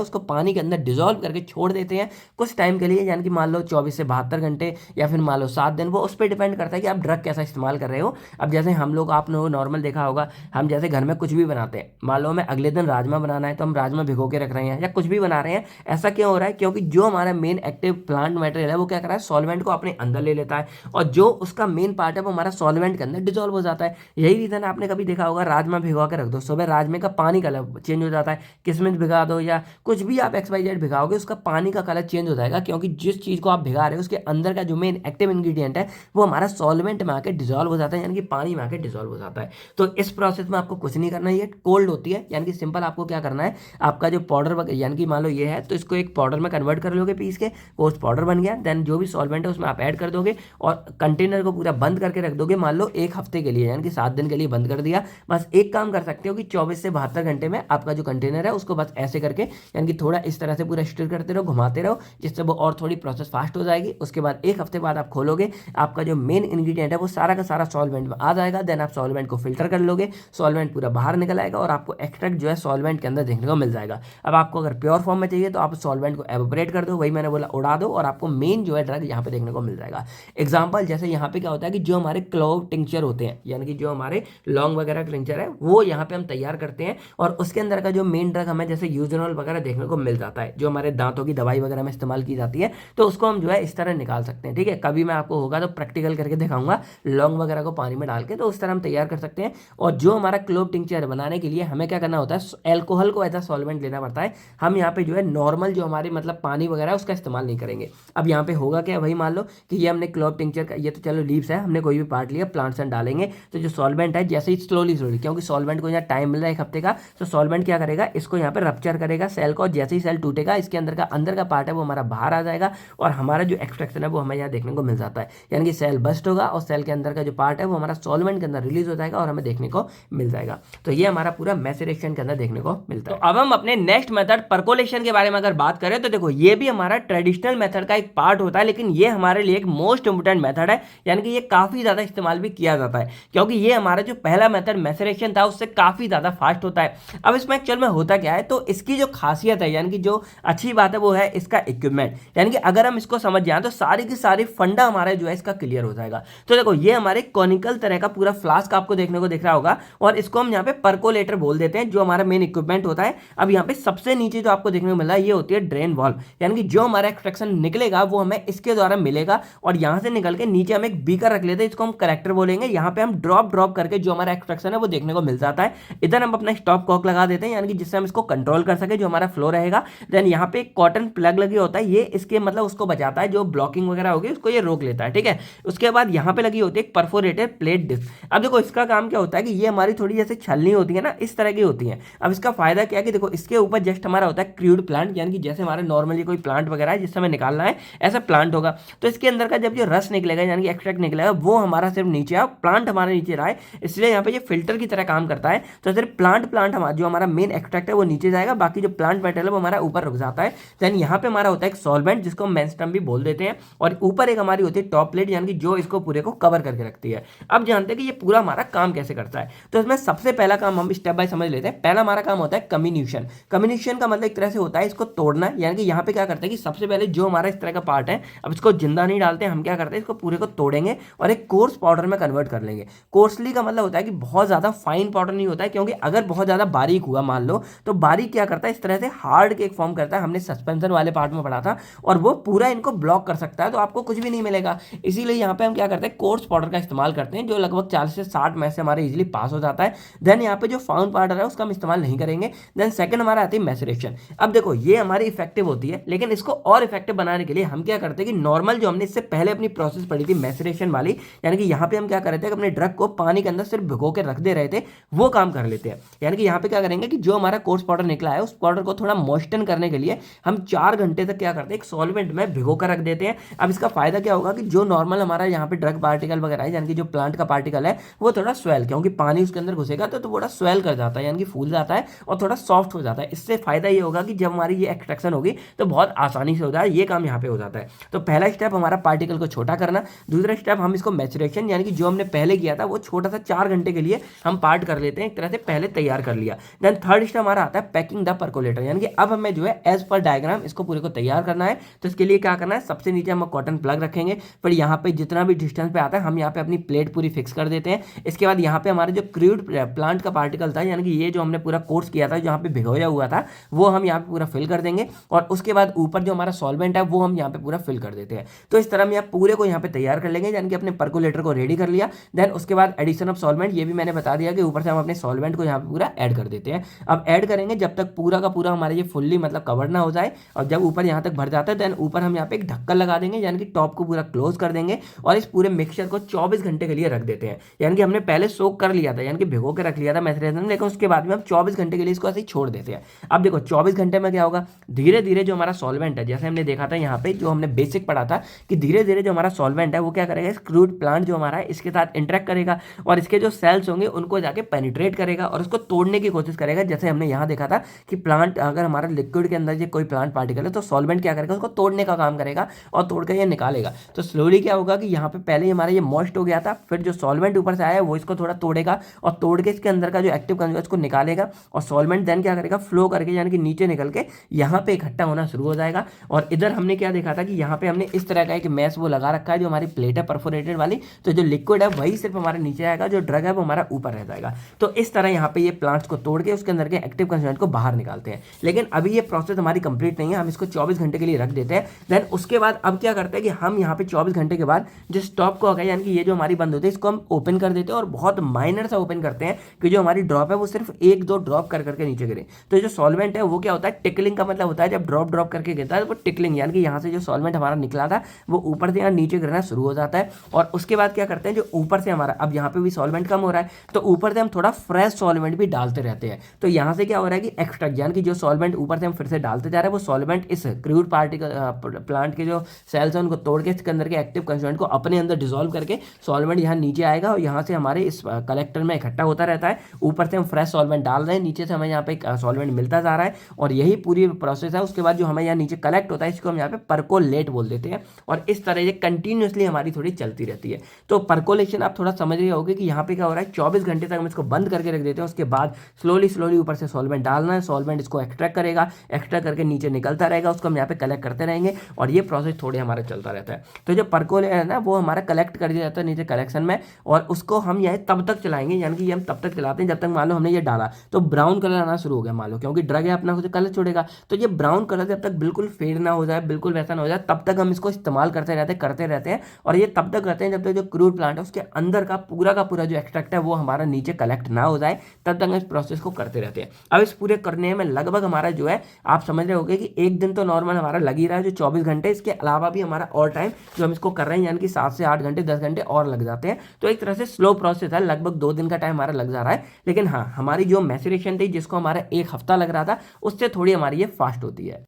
उसको पानी के अंदर डिजोल्व करके छोड़ देते हैं कुछ टाइम के लिए, यानी कि मान लो 24 से 72 घंटे या फिर मान लो 7 दिन, वो उस पर डिपेंड करता है कि आप ड्रग कैसा इस्तेमाल कर रहे हो। अब जैसे हम लोग, आपने नॉर्मल देखा होगा, हम जैसे घर में कुछ भी बनाते हैं, मान लो हमें अगले दिन राजमा बनाना है तो हम राजमा भिगो के रख रहे हैं या कुछ भी बना रहे हैं। ऐसा क्यों हो रहा है, क्योंकि जो हमारा मेन एक्टिव प्लांट मटेरियल है वो क्या कर रहा है, सॉल्वेंट को अपने अंदर ले लेता है, और जो उसका मेन पार्ट है वो हमारा सॉल्वेंट के अंदर डिजोल्व हो जाता है। यही रीजन आपने कभी देखा होगा, राजमा भिगो के रख दो, सुबह राजमे का पानी कलर चेंज हो जाता है, किशमिश भिगा दो या कुछ भी आप XYZ भिगाओगे उसका पानी का कलर चेंज हो जाएगा, क्योंकि जिस चीज़ को आप भिगा रहे हो उसके अंदर का जो मेन एक्टिव इंग्रेडिएंट है वो हमारा सॉल्वेंट में आके डिजोल्व हो जाता है, यानी कि पानी में आके डिजोल्व हो जाता है। तो इस प्रोसेस में आपको कुछ नहीं करना है, ये कोल्ड होती है, यानी कि सिंपल आपको क्या करना है, आपका जो पाउडर यानी कि मान लो ये है तो इसको एक पाउडर में कन्वर्ट कर लोगे पीस के, वो उस पाउडर बन गया। देन जो भी सॉल्वेंट है उसमें आप ऐड कर दोगे और कंटेनर को पूरा बंद करके रख दोगे, मान लो 1 हफ्ते के लिए, यानी कि 7 दिन के लिए बंद कर दिया। बस एक काम कर सकते हो कि 24 से 72 घंटे में आपका जो कंटेनर है उसको बस ऐसे करके, यानी कि थोड़ा इस तरह से पूरा स्टिर करते रहो, घुमाते रहो, जिससे वो और थोड़ी प्रोसेस फास्ट हो जाएगी। उसके बाद 1 हफ्ते बाद आप खोलोगे, आपका जो मेन इंग्रेडिएंट है वो सारा का सारा सॉल्वेंट में आ जाएगा। देन आप सॉल्वेंट को फिल्टर कर लोगे, सॉल्वेंट पूरा बाहर निकल आएगा और आपको एक्सट्रैक्ट जो है सॉल्वेंट के अंदर देखने को मिल जाएगा। अब आपको अगर प्योर फॉर्म में चाहिए तो आप सॉल्वेंट को एवोपरेट कर दो, वही मैंने बोला उड़ा दो, और आपको मेन जो है ड्रग यहाँ पे देखने को मिल जाएगा। एग्जाम्पल जैसे यहाँ पे क्या होता है कि जो हमारे क्लोव टिंक्चर होते हैं, यानी कि जो हमारे लौंग वगैरह टिंक्चर है वो यहाँ पे हम तैयार करते हैं, और उसके अंदर का जो मेन ड्रग हमें जैसे यूजनॉल वगैरह देखने को मिल जाता है, जो हमारे दांतों की दवाई वगैरह में इस्तेमाल की जाती है, तो उसको हम जो है इस तरह निकाल सकते हैं। ठीक है, कभी मैं आपको होगा तो प्रैक्टिकल करके दिखाऊंगा, लौंग वगैरह को पानी में डाल के, तो उस तरह हम तैयार कर सकते हैं। और जो हमारा क्लोव टिंक्चर बनाने के लिए हमें क्या करना होता है, एल्कोहल को एज अ सॉल्वेंट लेना पड़ता है। हम यहाँ पे जो है नॉर्मल जो हमारे मतलब पानी वगैरह उसका इस्तेमाल नहीं करेंगे। अब यहाँ पे होगा क्या, वही मान लो कि ये हमने क्लोव टिंक्चर का, ये तो चलो लीव्स है, हमने कोई भी पार्ट लिया, प्लांट्स में डालेंगे, तो जो सॉल्वेंट है जैसे ही स्लोली क्योंकि सॉल्वेंट को यहाँ टाइम मिल रहा है 1 हफ्ते का, तो सॉल्वेंट क्या करेगा, इसको यहाँ पे रप्चर करेगा सेल को, जैसे ही सेल टूटेगा इसके अंदर का पार्ट है वो हमारा बाहर आ जाएगा, और हमारा जो एक्सट्रैक्शन है वो हमें यहाँ देखने को मिल जाता है। यानी कि सेल बस्ट होगा और सेल के अंदर का जो पार्ट है वो हमारा सॉल्वेंट के अंदर रिलीज हो जाएगा और हमें देखने को मिल जाएगा। तो ये हमारा पूरा मैसेरेशन के अंदर देखने को मिलता है। तो अब हम अपने नेक्स्ट मेथड परकोलेशन के बारे में अगर बात करें तो देखो ये भी हमारा ट्रेडिशनल मेथड का एक पार्ट होता है, लेकिन ये हमारे लिए एक मोस्ट इंपोर्टेंट मेथड है, यानी कि ये काफी ज्यादा इस्तेमाल भी किया जाता है, क्योंकि ये हमारा जो पहला मेथड मैसेरेशन था उससे काफी ज्यादा फास्ट होता है। अब इसमें एक्चुअल में होता क्या है, तो इसकी जो खासियत है, यानी कि जो अच्छी बात है वो है इसका इक्विपमेंट, यानी कि अगर हम इसको समझ जाए तो सारी की सारी फंडा हमारा जो है इसका क्लियर हो जाएगा। तो देखो ये हमारे कॉनिकल तरह का पूरा फ्लास्क आपको देखने को दिख रहा होगा, और इसको हम यहाँ पे परकोलेटर बोल देते हैं, जो हमारा मेन इक्विपमेंट होता है। अब यहाँ पे सबसे नीचे जो आपको देखने को मिल रहा है ये होती है ड्रेन वाल्व, यानी कि जो हमारा एक्सट्रैक्शन निकलेगा वो हमें इसके द्वारा मिलेगा, और यहाँ से निकल के नीचे हम एक बीकर रख लेते हैं, इसको हम कलेक्टर बोलेंगे। यहाँ पे हम ड्रॉप करके जो हमारा एक्सट्रैक्शन है वो देखने को मिल जाता है। इधर हम अपना स्टॉप कॉक लगा लगा देते हैं, यानी कि जिससे हम इसको कंट्रोल कर सके जो हमारा फ्लो रहेगा। देन यहाँ पे एक कॉटन प्लग लगी होता है, ये इसके मतलब उसको बचाता है, जो ब्लॉकिंग वगैरह होगी उसको ये रोक लेता है, ठीक है। उसके बाद यहाँ पे लगी होती है एक परफोरेटेड प्लेट डिस्क। अब देखो इसका काम क्या होता है कि ये हमारी थोड़ी जैसे छलनी होती है ना, इस तरह की होती है। अब इसका फायदा क्या है कि देखो इसके ऊपर जस्ट हमारा होता है क्रूड प्लांट, यानी कि जैसे हमारे नॉर्मली कोई प्लांट वगैरह है जिससे हमें निकालना है, ऐसा प्लांट होगा। तो इसके अंदर का जब जो रस निकलेगा यानी कि एक्सट्रैक्ट निकलेगा, वो हमारा सिर्फ नीचे है, प्लांट हमारे नीचे रहा है, इसलिए यहाँ पे ये फिल्टर की तरह काम करता है। तो सिर्फ प्लांट हमारा जो हमारा मेन एक्सट्रैक्ट है वो नीचे जाएगा, बाकी जो प्लांट मटेरियल वो हमारा ऊपर रुक जाता है। देन यहाँ पे हमारा होता है एक सॉल्वेंट जिसको हम मेंस्टम भी बोल देते हैं, और ऊपर एक हमारी होती है टॉप प्लेट, यानी कि जो इसको पूरे को कवर करके रखती है। अब जानते हैं कि ये पूरा हमारा काम कैसे करता है। तो इसमें सबसे पहला काम हम स्टेप बाय समझ लेते हैं। पहला हमारा काम होता है कम्युनिकेशन। कम्युनिकेशन का मतलब एक तरह से होता है इसको तोड़ना, यानी कि यहाँ पे क्या करते हैं कि सबसे पहले जो हमारा इस तरह का पार्ट है, अब इसको जिंदा नहीं डालते, हम क्या करते हैं इसको पूरे को तोड़ेंगे और एक कोर्स पाउडर में कन्वर्ट कर लेंगे। कोर्सली का मतलब होता है कि बहुत ज्यादा फाइन पाउडर नहीं होता है, क्योंकि अगर बहुत ज्यादा बारीक हुआ मान लो, तो बारीक क्या करता है इस तरह से हार्ड केक फॉर्म करता है, हमने सस्पेंशन वाले पार्ट में पढ़ा था, और वो पूरा इनको ब्लॉक कर सकता है, तो आपको कुछ भी नहीं मिलेगा। इसीलिए यहाँ पे हम क्या करते हैं कोर्स पाउडर का इस्तेमाल करते हैं, जो लगभग 40 से 60 में से हमारे इजिली पास हो जाता है। देन यहाँ पे जो फाउंड पाउडर है उसका हम इस्तेमाल नहीं करेंगे। देन सेकंड हमारा आती है मैसरेशन। अब देखो ये हमारी इफेक्टिव होती है, लेकिन इसको और इफेक्टिव बनाने के लिए हम क्या करते हैं कि नॉर्मल जो हमने इससे पहले अपनी प्रोसेस पढ़ी थी मैसरेशन वाली, यानी कि यहाँ पे हम क्या कर रहे थे कि अपने ड्रग को पानी के अंदर सिर्फ भिगो के रख दे रहे थे, वो काम कर लेते हैं। यानी कि यहाँ पे क्या करेंगे कि जो हमारा कोर्स पाउडर निकला है उस पाउडर को थोड़ा मॉइस्चन करने के लिए हम 4 घंटे तक क्या करते हैं एक सॉल्वेंट में भिगो कर रख देते हैं। अब इसका फायदा क्या होगा कि जो नॉर्मल हमारा यहाँ पे ड्रग पार्टिकल वगैरह है, यानी कि जो प्लांट का पार्टिकल है वो थोड़ा स्वेल, क्योंकि पानी उसके अंदर घुसेगा तो थोड़ा स्वेल कर जाता है, यानी कि फूल जाता है और थोड़ा सॉफ्ट हो जाता है। इससे फायदा ये होगा कि जब हमारी ये एक्सट्रैक्शन होगी तो बहुत आसानी से हो जाए, ये काम यहाँ पे हो जाता है। तो पहला स्टेप हमारा पार्टिकल को छोटा करना। दूसरा स्टेप हम इसको मैचुरेशन, यानी कि जो हमने पहले किया था वो छोटा सा 4 घंटे के लिए हम पार्ट कर लेते हैं, एक तरह से पहले तैयार कर लिया। देन थर्ड स्टेप हमारा आता है पैकिंग द परकोलेटर, यानी कि अब हमें जो है एज पर डायग्राम इसको पूरे को तैयार करना है। तो इसके लिए क्या करना है, सबसे नीचे हम कॉटन प्लग रखेंगे, फिर यहाँ पे जितना भी डिस्टेंस पे आता है हम यहाँ पे अपनी प्लेट पूरी फिक्स कर देते हैं। इसके बाद यहाँ पे हमारे जो क्रूड प्लांट का पार्टिकल था, यानी कि ये जो हमने पूरा कोर्स किया था, जहाँ पे भिगोया हुआ था, वो हम यहाँ पे पूरा फिल कर देंगे, और उसके बाद ऊपर जो हमारा सॉल्वेंट है वो हम यहाँ पे पूरा फिल कर देते हैं। तो इस तरह हम यहाँ पूरे को यहाँ पे तैयार कर लेंगे, यानी कि अपने परकोलेटर को रेडी कर लिया। देन उसके बाद एडिशन ऑफ सॉल्वेंट, ये भी मैंने बता दिया कि ऊपर से हम अपने सॉल्वेंट को यहाँ पे पूरा ऐड कर देते हैं। अब ऐड करेंगे जब तक पूरा का पूरा हमारा ये फुल्ली मतलब कवर ना हो जाए, और जब ऊपर यहाँ तक भर जाता है देन ऊपर हम यहाँ पे एक ढक्कन लगा देंगे, यानी कि टॉप को पूरा क्लोज कर देंगे, और इस पूरे मिक्सचर को 24 घंटे के लिए रख देते हैं। यानी कि हमने पहले सोक कर लिया था, यानी कि भिगो के रख लिया था मैसरेशन में, लेकिन उसके बाद में हम 24 घंटे के लिए इसको ऐसे ही छोड़ देते हैं। अब देखो 24 घंटे में क्या होगा, धीरे धीरे जो हमारा सॉल्वेंट है, जैसे हमने देखा था यहाँ पे जो हमने बेसिक पढ़ा था कि धीरे धीरे जो हमारा सॉल्वेंट है वो क्या करेगा, इस क्रूड प्लांट जो हमारा है इसके साथ इंटरेक्ट करेगा, और इसके जो सेल्स होंगे उनको जाके पेनिट्रेट करेगा और उसको तोड़ने की कोशिश करेगा। जैसे हमने यहाँ देखा था कि प्लांट अगर हमारा लिक्विड के अंदर जो कोई प्लांट पार्टिकल है तो सॉल्वेंट क्या करेगा, उसको तोड़ने का काम करेगा और तोड़ कर ये निकालेगा। तो स्लोली क्या होगा कि यहाँ पे पहले हमारा ये मॉइस्ट हो गया था, फिर जो सॉल्वेंट ऊपर से आया वो इसको थोड़ा तोड़ेगा और तोड़ के इसके अंदर का जो एक्टिव कंजुगेट्स को निकालेगा, और सॉल्वेंट देन क्या करेगा, फ्लो करके यानी कि नीचे निकल के यहाँ पे इकट्ठा होना शुरू हो जाएगा। और इधर हमने क्या देखा था कि यहाँ पे हमने इस तरह का एक मैश वो लगा रखा है जो हमारी प्लेट है परफोरेटेड वाली, तो जो लिक्विड है वही सिर्फ हमारे नीचे आएगा, जो ड्रग है वो हमारा ऊपर रह जाएगा। तो इस तरह यहाँ पे ये प्लांट्स को तोड़ के उसके अंदर के एक्टिव कंस्टिट्यूएंट को बाहर निकालते हैं। लेकिन अभी ये प्रोसेस हमारी कंप्लीट नहीं है, हम इसको 24 घंटे के लिए रख देते हैं। देन उसके बाद अब क्या करते हैं कि हम यहाँ पे 24 घंटे के बाद जो स्टॉप को यानी कि ये जो हमारी बंद होती है इसको हम ओपन कर देते हैं, और बहुत माइनर सा ओपन करते हैं कि जो हमारी ड्रॉप है वो सिर्फ 1-2 ड्रॉप कर करके नीचे गिरे। तो जो सॉल्वेंट है वो क्या होता है, टिकलिंग का मतलब होता है जब ड्रॉप ड्रॉप करके गिरता है वो टिकलिंग, यानी कि यहाँ से जो सॉल्वेंट हमारा निकला था वो ऊपर से यहाँ नीचे गिरना शुरू हो जाता है। और उसके बाद क्या करते हैं, जो ऊपर से हमारा अब यहाँ पे भी सॉल्वेंट कम हो रहा है तो ऊपर से हम थोड़ा फ्रेश सॉल्वेंट भी डालते रहते हैं। तो यहाँ से क्या हो रहा है कि एक्सट्रैक्ट, यानी कि जो सॉल्वेंट ऊपर से हम फिर से डालते जा रहे हैं वो सॉल्वेंट इस क्रूड पार्टिकल प्लांट के जो सेल्स हैं उनको तोड़ के इसके अंदर के एक्टिव कंस्टिट्यूएंट को अपने अंदर डिसॉल्व करके सॉल्वेंट यहाँ नीचे आएगा, और यहाँ से हमारे इस कलेक्टर में इकट्ठा होता रहता है। ऊपर से हम फ्रेश सॉल्वेंट डाल रहे हैं, नीचे से हमें यहाँ पे सॉल्वेंट मिलता जा रहा है, और यही पूरी प्रोसेस है। उसके बाद जो हमें यहाँ नीचे कलेक्ट होता है इसको हम यहाँ पे परकोलेट बोल देते हैं, और इस तरह ये कंटिन्यूसली हमारी थोड़ी चलती रहती है। तो परकोलेशन आप थोड़ा समझ रहे होगे कि यहाँ पे क्या हो रहा है, 24 घंटे तक हम इसको बंद करके रख देते हैं। उसके बाद स्लोली ऊपर से सॉल्वेंट डालना है, सॉल्वेंट इसको एक्सट्रैक्ट करेगा, एक्सट्रैक्ट करके नीचे निकलता रहेगा, उसको हम यहाँ पे कलेक्ट करते रहेंगे, और ये प्रोसेस थोड़े हमारा चलता रहता है। तो जो परकोलेट है ना वो हमारा कलेक्ट कर दिया जाता है नीचे कलेक्शन में, और उसको हम यह तब तक चलाएंगे, यानी कि ये हम तब तक चलाते हैं जब तक मान लो हमने ये डाला तो ब्राउन कलर आना शुरू हो गया मान लो, क्योंकि ड्रग है अपना कुछ कलर छोड़ेगा। तो ये ब्राउन कलर जब तक बिल्कुल फेड ना हो जाए, बिल्कुल वैसा ना हो जाए, तब तक हम इसको इस्तेमाल करते रहते हैं। और ये तब तक करते हैं जब तक जो क्रूड प्लांट है उसके अंदर का पूरा जो एक्सट्रैक्ट है वो हमारा नीचे कलेक्ट ना हो जाए, तब तक हम इस प्रोसेस इसको करते रहते हैं। अब इस पूरे करने में लगभग हमारा जो है आप समझ रहे होगे कि एक दिन तो नॉर्मल हमारा लग ही रहा है जो 24 घंटे, इसके अलावा भी हमारा और टाइम जो हम इसको कर रहे हैं यानी कि 7 से 8 घंटे 10 घंटे और लग जाते हैं। तो एक तरह से स्लो प्रोसेस है, लगभग 2 दिन का टाइम हमारा लग जा रहा है। लेकिन हाँ, हमारी जो मैच्योरेशन थी जिसको हमारा 1 हफ्ता लग रहा था उससे थोड़ी हमारी ये फास्ट होती है।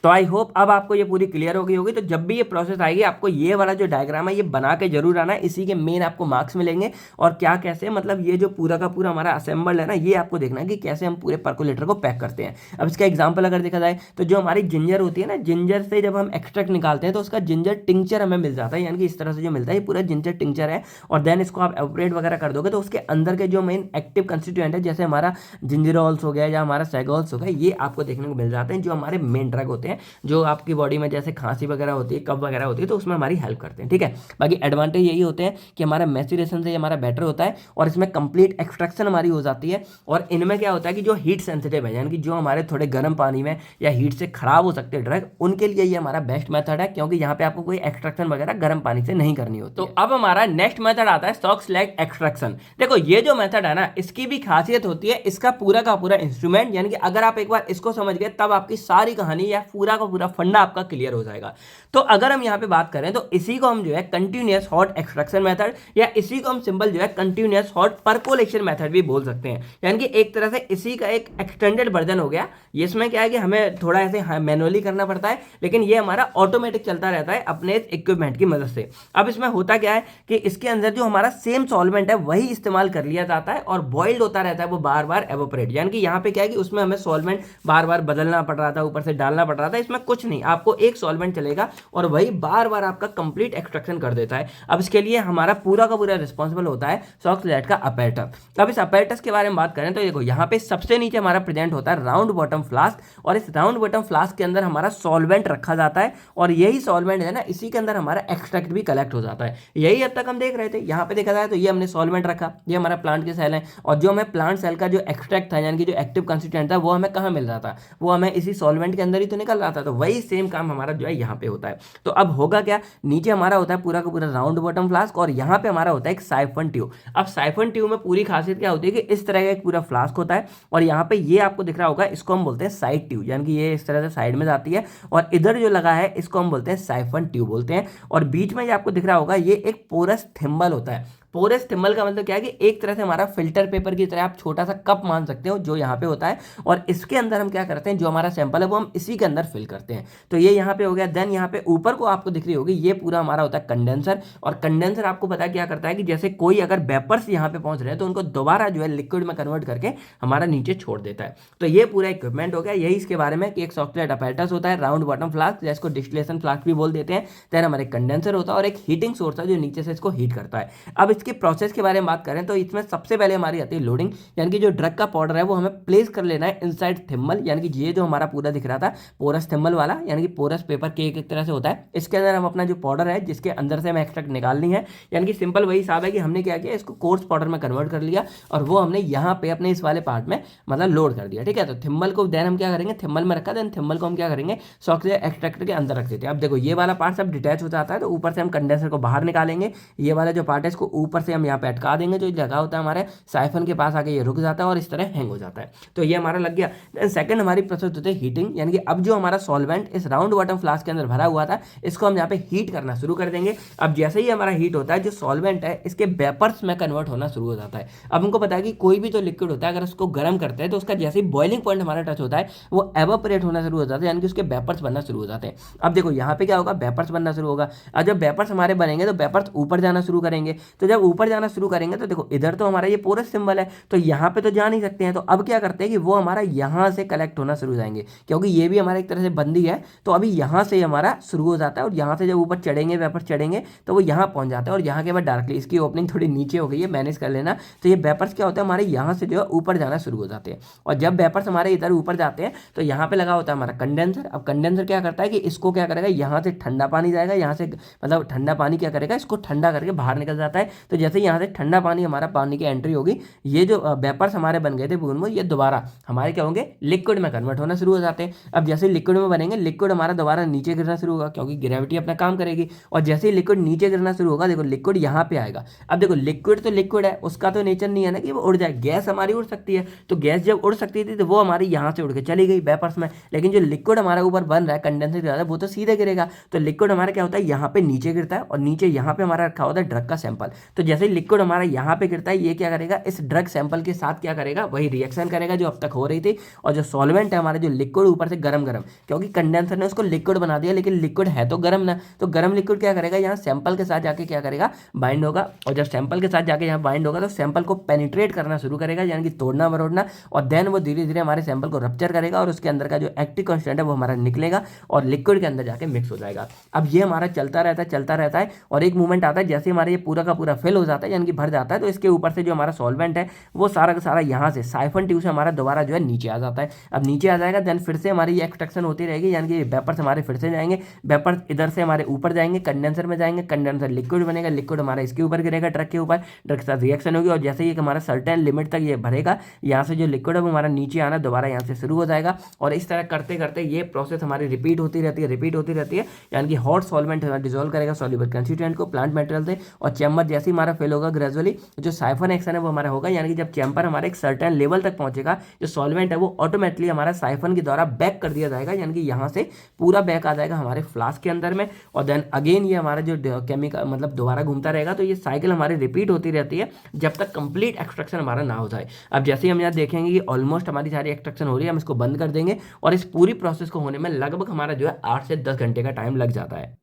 तो आई होप अब आपको ये पूरी क्लियर हो गई होगी। तो जब भी ये प्रोसेस आएगी आपको ये वाला जो डायग्राम है ये बना के जरूर आना है, इसी के मेन आपको मार्क्स मिलेंगे। और क्या कैसे मतलब ये जो पूरा का पूरा हमारा असेंबल है ना, ये आपको देखना है कि कैसे हम पूरे परकोलेटर को पैक करते हैं। अब इसका एग्जाम्पल अगर देखा जाए तो जो हमारी जिंजर होती है ना, जिंजर से जब हम एक्सट्रैक्ट निकालते हैं तो उसका जिंजर टिंचर हमें मिल जाता है, यानी कि इस तरह से जो मिलता है ये पूरा जिंजर टिंचर है। और देन इसको आप एवोपरेट वगैरह कर दोगे तो उसके अंदर के जो मेन एक्टिव कंस्टिट्यूएंट है जैसे हमारा जिंजरॉल्स हो गया या हमारा सैगोल्स हो गया, ये आपको देखने को मिल जाते हैं जो हमारे मेन ड्रग होते हैं जो आप की बॉडी में जैसे खांसी वगैरह होती है, कफ वगैरह होती है, तो उसमें हमारी हेल्प करते हैं। ठीक है, बाकी एडवांटेज यही होते हैं कि हमारा मैच्योरेशन से हमारा बेटर होता है और इसमें कंप्लीट एक्सट्रैक्शन हमारी हो जाती है। और इनमें क्या होता है कि जो हीट सेंसिटिव है यानी कि जो हमारे थोड़े गर्म पानी में या हीट से खराब हो सकते हैं ड्रग, उनके लिए ये हमारा बेस्ट मेथड है क्योंकि यहाँ पे आपको कोई एक्सट्रैक्शन वगैरह गर्म पानी से नहीं करनी होती। तो अब हमारा नेक्स्ट मेथड आता है सॉक स्लैग एक्सट्रैक्शन। देखो ये जो मेथड है ना, इसकी भी खासियत होती है इसका पूरा का पूरा इंस्ट्रूमेंट, यानी कि अगर आप एक बार इसको समझ गए तब आपकी सारी कहानी या पूरा का पूरा फंडा आपका क्लियर हो जाएगा। तो अगर हम यहां पे बात करें तो इसी को हम जो है कंटिन्यूअस हॉट एक्सट्रैक्शन मेथड या इसी को हम सिंपल जो है कंटिन्यूअस हॉट परकोलेशन मेथड भी बोल सकते हैं। यानी कि एक तरह से इसी का एक एक्सटेंडेड वर्जन हो गया। ये इसमें क्या है कि हमें थोड़ा ऐसे मैनुअली करना पड़ता है, लेकिन ये हमारा ऑटोमेटिक चलता रहता है अपने इक्विपमेंट की मदद से। अब इसमें होता क्या है कि इसके अंदर जो हमारा सेम सॉल्वेंट है वही इस्तेमाल कर लिया जाता है और बॉइल्ड होता रहता है वो बार बार एवोपरेट। यानी कि यहाँ पे क्या है कि उसमें हमें सॉल्वेंट बार बार बदलना पड़ रहा था, ऊपर से डालना पड़ रहा था। इसमें कुछ नहीं, आपको एक सॉल्वेंट चलेगा और वही बार बार आपका कंप्लीट एक्सट्रैक्शन कर देता है। अब इसके लिए हमारा पूरा का पूरा रिस्पॉन्सिबल होता है सॉक स्लैग का अपैरेटस। अब इस अपैरेटस के बारे में बात करें तो देखो यहाँ पे सबसे नीचे हमारा प्रेजेंट होता है राउंड बॉटम फ्लास्क और इस राउंड बॉटम फ्लास्क के अंदर हमारा सॉल्वेंट रखा जाता है और यही सॉल्वेंट है ना, इसी के अंदर हमारा एक्सट्रैक्ट भी कलेक्ट हो जाता है। यही अब तक हम देख रहे थे। यहाँ पे देखा जाए तो ये हमने सॉल्वेंट रखा, ये हमारा प्लांट के सेल है और जो हमें प्लांट सेल का जो एक्सट्रैक्ट था यानी कि जो एक्टिव कंस्टिट्यूएंट था वो हमें कहाँ मिल रहा था, वो हमें इसी सॉल्वेंट के अंदर ही तो निकल रहा था। तो वही सेम काम हमारा जो है यहाँ पे होता है। तो अब होगा क्या, नीचे हमारा होता है पूरा का पूरा राउंड बॉटम फ्लास्क और यहाँ पे हमारा होता है एक साइफन ट्यूब। अब साइफन ट्यूब में पूरी खासियत क्या होती है कि इस तरह का एक पूरा फ्लास्क होता है और यहाँ पे ये आपको दिख रहा होगा, इसको हम बोलते हैं साइड ट्यूब, यानी कि ये इस तरह से साइड में जाती है और इधर जो लगा है इसको हम बोलते हैं साइफन ट्यूब बोलते हैं। और बीच में ये आपको दिख रहा होगा ये एक पोरस थिम्बल होता है। पोरस थिम्बल का मतलब क्या है कि एक तरह से हमारा फिल्टर पेपर की तरह आप छोटा सा कप मान सकते हो जो यहाँ पे होता है और इसके अंदर हम क्या करते हैं, जो हमारा सैंपल है वो हम इसी के अंदर फिल करते हैं। तो ये यहाँ पे हो गया। देन यहाँ पे ऊपर को आपको दिख रही होगी ये पूरा हमारा होता है कंडेंसर और कंडेंसर आपको पता है क्या करता है कि जैसे कोई अगर वेपर्स यहाँ पे पहुंच रहे हैं तो उनको दोबारा जो है लिक्विड में कन्वर्ट करके हमारा नीचे छोड़ देता है। तो ये पूरा इक्विपमेंट हो गया। यही इसके बारे में कि एक सॉक स्लैग अपैरेटस होता है, राउंड बॉटम फ्लास्क जिसको डिस्टिलेशन फ्लास्क भी बोल देते हैं। देन हमारे कंडेंसर होता है और एक हीटिंग सोर्स है जो नीचे से इसको हीट करता है। अब इसकी प्रोसेस के बारे में बात करें तो इसमें सबसे पहले हमारी आती है लोडिंग, यानी कि जो ड्रग का पाउडर है वो हमें प्लेस कर लेना है इनसाइड थिम्बल, यानी कि ये जो हमारा पूरा दिख रहा था पोरस थिम्बल वाला, यानी कि पोरस पेपर के एक तरह से होता है। इसके अंदर हम अपना जो पाउडर है जिसके अंदर से हमें एक्सट्रैक्ट निकालनी है, यानी कि सिंपल वही हिसाब है कि हमने क्या किया, इसको कोर्स पाउडर में कन्वर्ट कर लिया और वो हमने यहाँ पे अपने इस वाले पार्ट में मतलब लोड कर दिया। ठीक है, तो थिम्बल को देन हम क्या करेंगे, थिम्बल में रखा, देन थिम्बल को हम क्या करेंगे सॉक स्लैग एक्सट्रैक्टर के अंदर रख देते हैं। अब देखो ये वाला पार्ट सब डिटैच हो जाता है तो ऊपर से हम कंडेंसर को बाहर निकालेंगे, ये वाला जो पार्ट है इसको ऊपर से हम यहाँ पे अटका देंगे, जो लगा होता है हमारे साइफन के पास आके ये रुक जाता है और इस तरह हैंग हो जाता है। तो ये हमारा लग गया। देन सेकंड हमारी प्रोसेस होती है हीटिंग, यानी कि अब जो हमारा सॉल्वेंट इस राउंड बॉटम फ्लास्क के अंदर भरा हुआ था इसको हम यहाँ पे हीट करना शुरू कर देंगे। अब जैसे ही हमारा हीट होता है जो सॉल्वेंट है इसके वेपर्स में कन्वर्ट होना शुरू हो जाता है। अब हमको पता है कि कोई भी जो लिक्विड होता है अगर उसको गर्म करते हैं तो उसका जैसे ही बॉइलिंग पॉइंट हमारा टच होता है वो एवापोरेट होना शुरू हो जाता है, यानी कि उसके वेपर्स बनना शुरू हो जाते हैं। अब देखो यहाँ पे क्या होगा, वेपर्स बनना शुरू होगा और जब वेपर्स हमारे बनेंगे तो वेपर्स ऊपर जाना शुरू करेंगे। तो जब ऊपर जाना शुरू करेंगे तो देखो इधर तो हमारा ये पोरस सिंबल है तो यहाँ पे तो जा नहीं सकते हैं। तो अब क्या करते हैं कि वो हमारा यहाँ से कलेक्ट होना शुरू हो जाएंगे, क्योंकि ये भी हमारा एक तरह से बंदी है। तो अभी यहाँ से हमारा शुरू हो जाता है और यहाँ से जब ऊपर चढ़ेंगे वेपर्स चढ़ेंगे तो वो यहाँ पहुँच जाता है और यहाँ के बाद डायरेक्टली इसकी ओपनिंग थोड़ी नीचे हो गई है, मैनेज कर लेना। तो ये वेपर्स क्या होता है हमारे यहाँ से जो है ऊपर जाना शुरू हो जाते हैं और जब वेपर्स हमारे इधर ऊपर जाते हैं तो यहाँ पे लगा होता है हमारा कंडेंसर। अब कंडेंसर क्या करता है कि इसको क्या करेगा, यहाँ से ठंडा पानी जाएगा, यहाँ से मतलब ठंडा पानी क्या करेगा इसको ठंडा करके बाहर निकल जाता है। तो जैसे यहाँ से ठंडा पानी हमारा पानी की एंट्री होगी, ये जो वेपर्स हमारे बन गए थे बूंद बूंद, ये दोबारा हमारे क्या होंगे, लिक्विड में कन्वर्ट होना शुरू हो जाते हैं। अब जैसे लिक्विड में बनेंगे, लिक्विड हमारा दोबारा नीचे गिरना शुरू होगा क्योंकि ग्रेविटी अपना काम करेगी, और जैसे ही लिक्विड नीचे गिरना शुरू होगा, देखो लिक्विड यहाँ पे आएगा। अब देखो लिक्विड तो लिक्विड है, उसका तो नेचर नहीं है ना कि वो उड़ जाए, गैस हमारी उड़ सकती है, तो गैस जब उड़ सकती थी तो वो हमारी यहाँ से उड़ के चली गई वेपर्स में, लेकिन जो लिक्विड हमारे ऊपर बन रहा है कंडेंसर ज़्यादा, वो तो सीधे गिरेगा। तो लिक्विड हमारा क्या होता है, यहाँ पे नीचे गिरता है, और नीचे यहाँ पे हमारा रखा होता है ड्रग का सैंपल। तो जैसे लिक्विड हमारा यहाँ पे गिरता है, ये क्या करेगा, इस ड्रग सैंपल के साथ क्या करेगा, वही रिएक्शन करेगा जो अब तक हो रही थी, और जो सॉल्वेंट है हमारे, जो लिक्विड ऊपर से गरम गरम, क्योंकि कंडेंसर ने उसको लिक्विड बना दिया, लेकिन लिक्विड है तो गरम ना, तो गरम लिक्विड क्या करेगा, यहाँ सैंपल के साथ जाके क्या करेगा, बाइंड होगा, और जब सैंपल के साथ जाके यहाँ बाइंड होगा तो सैंपल को पेनिट्रेट करना शुरू करेगा, यानी कि तोड़ना मरोड़ना, और देन वो धीरे धीरे हमारे सैंपल को रप्चर करेगा, और उसके अंदर का जो एक्टिव कांस्टेंट है वो हमारा निकलेगा और लिक्विड के अंदर जाके मिक्स हो जाएगा। अब ये हमारा चलता रहता है, और एक मूवमेंट आता है, जैसे हमारे ये पूरा का पूरा फिल हो जाता है, यानी कि भर जाता है, तो इसके ऊपर से जो हमारा सॉल्वेंट है वो सारा का सारा यहाँ से साइफन ट्यूब से हमारा दोबारा जो है नीचे आ जाता है। अब नीचे आ जाएगा, देन फिर से हमारी ये एक्सट्रैक्शन होती रहेगी, यानी कि वेपर्स हमारे फिर से जाएंगे, वेपर्स इधर से हमारे ऊपर जाएंगे, कंडेंसर में जाएंगे, कंडेंसर लिक्विड बनेगा, लिक्विड हमारा इसके ऊपर गिरेगा ट्रक के ऊपर, ट्रक के साथ रिएक्शन होगी, और जैसे ही हमारा सर्टेन लिमिट तक ये भरेगा, यहाँ से जो लिक्विड है वो हमारा नीचे आना दोबारा यहाँ से शुरू हो जाएगा, और इस तरह करते करते ये प्रोसेस हमारी रिपीट होती रहती है, यानी कि हॉट सॉल्वेंट डिजोल्व करेगा सॉल्युबल कंस्टिट्यूएंट को प्लांट मटेरियल से, और चैम्बर जैसे ही हमारा फेल होगा ग्रेजुअली, जो साइफन एक्शन है वो हमारा होगा, यानी कि जब चैम्बर हमारे एक सर्टेन लेवल तक पहुंचेगा, जो सॉल्वेंट है वो ऑटोमेटिकली हमारा साइफन के द्वारा बैक कर दिया जाएगा, यानी कि यहाँ से पूरा बैक आ जाएगा हमारे फ्लास्क के अंदर में, और देन अगेन ये हमारा जो केमिकल मतलब दोबारा घूमता रहेगा, तो ये साइकिल हमारी रिपीट होती रहती है जब तक कंप्लीट एक्सट्रैक्शन हमारा ना हो जाए। अब जैसे ही हम यहाँ देखेंगे कि ऑलमोस्ट हमारी सारी एक्सट्रैक्शन हो रही है, हम इसको बंद कर देंगे, और इस पूरी प्रोसेस को होने में लगभग हमारा जो है 8 से 10 घंटे का टाइम लग जाता है।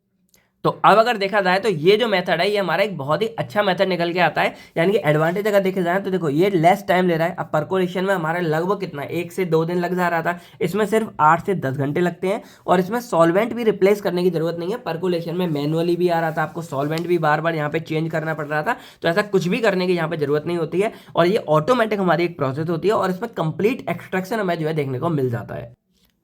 तो अब अगर देखा जाए तो ये जो मेथड है ये हमारा एक बहुत ही अच्छा मेथड निकल के आता है, यानी कि एडवांटेज अगर देखे जाए तो देखो ये लेस टाइम ले रहा है। अब परकोलेशन में हमारा लगभग कितना 1 से 2 दिन लग जा रहा था, इसमें सिर्फ 8 से 10 घंटे लगते हैं, और इसमें सॉल्वेंट भी रिप्लेस करने की जरूरत नहीं है। परकोलेशन में मैनुअली भी आ रहा था, आपको सॉल्वेंट भी बार बार यहाँ पे चेंज करना पड़ रहा था, तो ऐसा कुछ भी करने की यहाँ पे जरूरत नहीं होती है, और ये ऑटोमेटिक हमारी एक प्रोसेस होती है, और इसमें कंप्लीट एक्सट्रैक्शन हमें जो है देखने को मिल जाता है।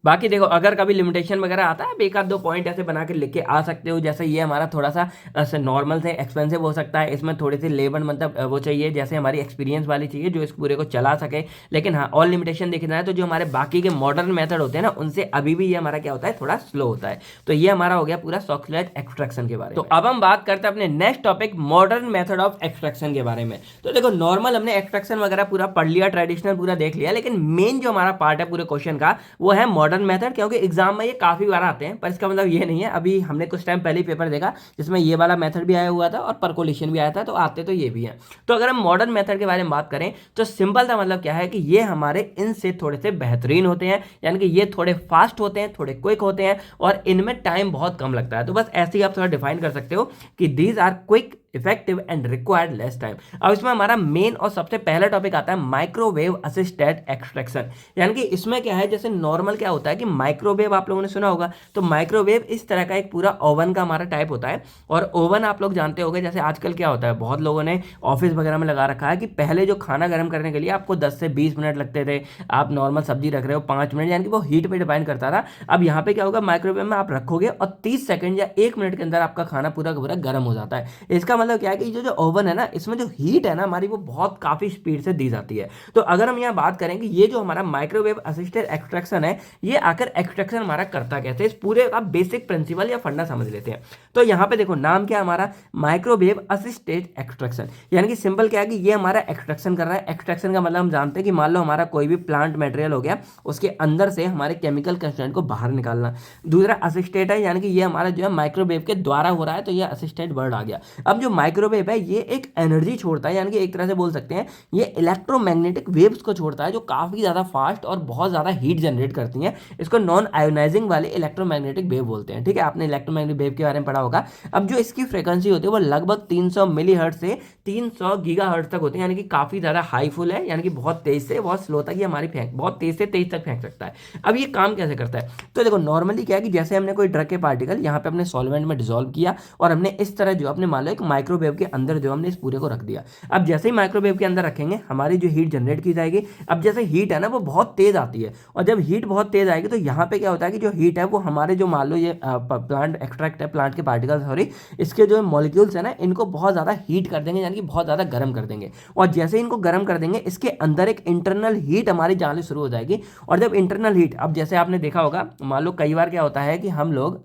बाकी देखो अगर कभी लिमिटेशन वगैरह आता है, एक आध दो पॉइंट ऐसे बना के लिख के आ सकते हो, जैसे ये हमारा थोड़ा सा नॉर्मल से एक्सपेंसिव हो सकता है, इसमें थोड़ी सी लेबर मतलब वो चाहिए, जैसे हमारी एक्सपीरियंस वाली चाहिए जो इस पूरे को चला सके। लेकिन हाँ, और लिमिटेशन देखना है तो जो हमारे बाकी के मॉडर्न मेथड होते हैं ना, उनसे अभी भी ये हमारा क्या होता है, थोड़ा स्लो होता है। तो ये हमारा हो गया पूरा सॉक्सलेट एक्सट्रैक्शन के बारे में। तो अब हम बात करते हैं अपने next topic modern method of extraction के बारे में। तो देखो नॉर्मल हमने एक्सट्रैक्शन वगैरह पूरा पढ़ लिया, ट्रेडिशनल पूरा देख लिया, लेकिन मेन जो हमारा पार्ट है पूरे क्वेश्चन का वो है मॉडर्न मेथड, क्योंकि एग्जाम में ये काफी बार आते हैं। पर इसका मतलब ये नहीं है, अभी हमने कुछ टाइम पहले ही पेपर देखा जिसमें ये वाला मेथड भी आया हुआ था और परकोलेशन भी आया था, तो आते तो ये भी है। तो अगर हम मॉडर्न मेथड के बारे में बात करें तो सिंपल सा मतलब क्या है कि ये हमारे इनसे थोड़े से बेहतरीन होते हैं, यानी कि ये थोड़े फास्ट होते हैं, थोड़े क्विक होते हैं, और इनमें टाइम बहुत कम लगता है। तो बस ऐसे ही आप थोड़ा डिफाइन कर सकते हो कि these are quick, effective and required less time. अब इसमें हमारा मेन और सबसे पहला टॉपिक आता है माइक्रोवेव असिस्टेड एक्सट्रैक्शन। यानी कि इसमें क्या है, जैसे नॉर्मल क्या होता है कि माइक्रोवेव आप लोगों ने सुना होगा, तो माइक्रोवेव इस तरह का एक पूरा ओवन का हमारा टाइप होता है। और ओवन आप लोग जानते होंगे, जैसे आजकल क्या होता है, बहुत लोगों ने ऑफिस वगैरह में लगा रखा है कि पहले जो खाना गर्म करने के लिए आपको 10 से 20 मिनट लगते थे, आप नॉर्मल सब्जी रख रहे हो 5 मिनट, यानी कि वो हीट पे डिपेंड करता था। अब यहाँ पे क्या होगा, माइक्रोवेव में आप रखोगे और 30 सेकंड या 1 मिनट के अंदर आपका खाना पूरा का पूरा गर्म हो जाता है। इसका मतलब क्या है कि जो ओवन है ना, इसमें जो हीट है ना हमारी, वो बहुत काफी स्पीड से दी जाती है। तो अगर हम यहाँ बात करें कि ये जो हमारा माइक्रोवेव असिस्टेड एक्सट्रैक्शन है, ये आकर एक्सट्रैक्शन हमारा करता कैसे, इस पूरे का बेसिक प्रिंसिपल या फंडा समझ लेते हैं। तो यहाँ पे देखो नाम क्या है हमारा, माइक्रोवेव असिस्टेड एक्सट्रैक्शन। यानी कि सिंपल क्या है कि ये हमारा एक्सट्रैक्शन कर रहा है। एक्सट्रैक्शन का मतलब हम जानते हैं कि मान लो हमारा कोई भी प्लांट मटेरियल हो गया, उसके अंदर से हमारे केमिकल कंस्टिट्यूएंट को बाहर निकालना। दूसरा असिस्टेड है, यानी कि ये हमारा जो है माइक्रोवेव के द्वारा हो रहा है, तो ये असिस्टेड वर्ड आ गया। अब जो माइक्रोवेव है ये एक एनर्जी छोड़ता है, यानी कि एक तरह से बोल सकते हैं ये इलेक्ट्रोमैग्नेटिक वेव्स को छोड़ता है, जो काफी ज्यादा फास्ट और बहुत ज्यादा हीट जनरेट करती हैं। इसको नॉन आयोनाइजिंग वाले इलेक्ट्रोमैग्नेटिक वेव बोलते हैं। ठीक है, आपने इलेक्ट्रोमैग्नेटिक वेव के बारे में पढ़ा होगा। अब जो इसकी फ्रीक्वेंसी होती है वो लगभग 300 मिलीहर्ट्ज से 300 गीगाहर्ट्ज तक होती है, यानी कि काफी ज्यादा हाईफुल है, यानी कि बहुत तेज से बहुत स्लो तक ये हमारी बहुत तेज से तेज तक फेंक सकता है। अब ये काम कैसे करता है, तो देखो नॉर्मली क्या है कि जैसे हमने कोई ड्रग के पार्टिकल यहाँ पे अपने सॉल्वेंट में डिसॉल्व किया और हमने इस तरह जो अपने मान लो एक माइक्रोवेव के अंदर जो हमने इस पूरे को रख दिया। अब जैसे ही माइक्रोवेव के अंदर रखेंगे हमारी जो हीट जनरेट की जाएगी। अब जैसे हीट है ना वो बहुत तेज आती है, और जब हीट बहुत तेज आएगी तो यहाँ पे क्या होता है कि जो हीट है वो हमारे जो मान लो ये प्लांट एक्सट्रैक्ट है, प्लांट के पार्टिकल सॉरी, इसके जो मॉलिक्यूल्स है ना इनको बहुत ज़्यादा हीट कर देंगे, यानी कि बहुत ज़्यादा गर्म कर देंगे। और जैसे इनको गर्म कर देंगे इसके अंदर एक इंटरनल हीट हमारी जाने शुरू हो जाएगी। और जब इंटरनल हीट, अब जैसे आपने देखा होगा मान लो कई बार क्या होता है कि हम लोग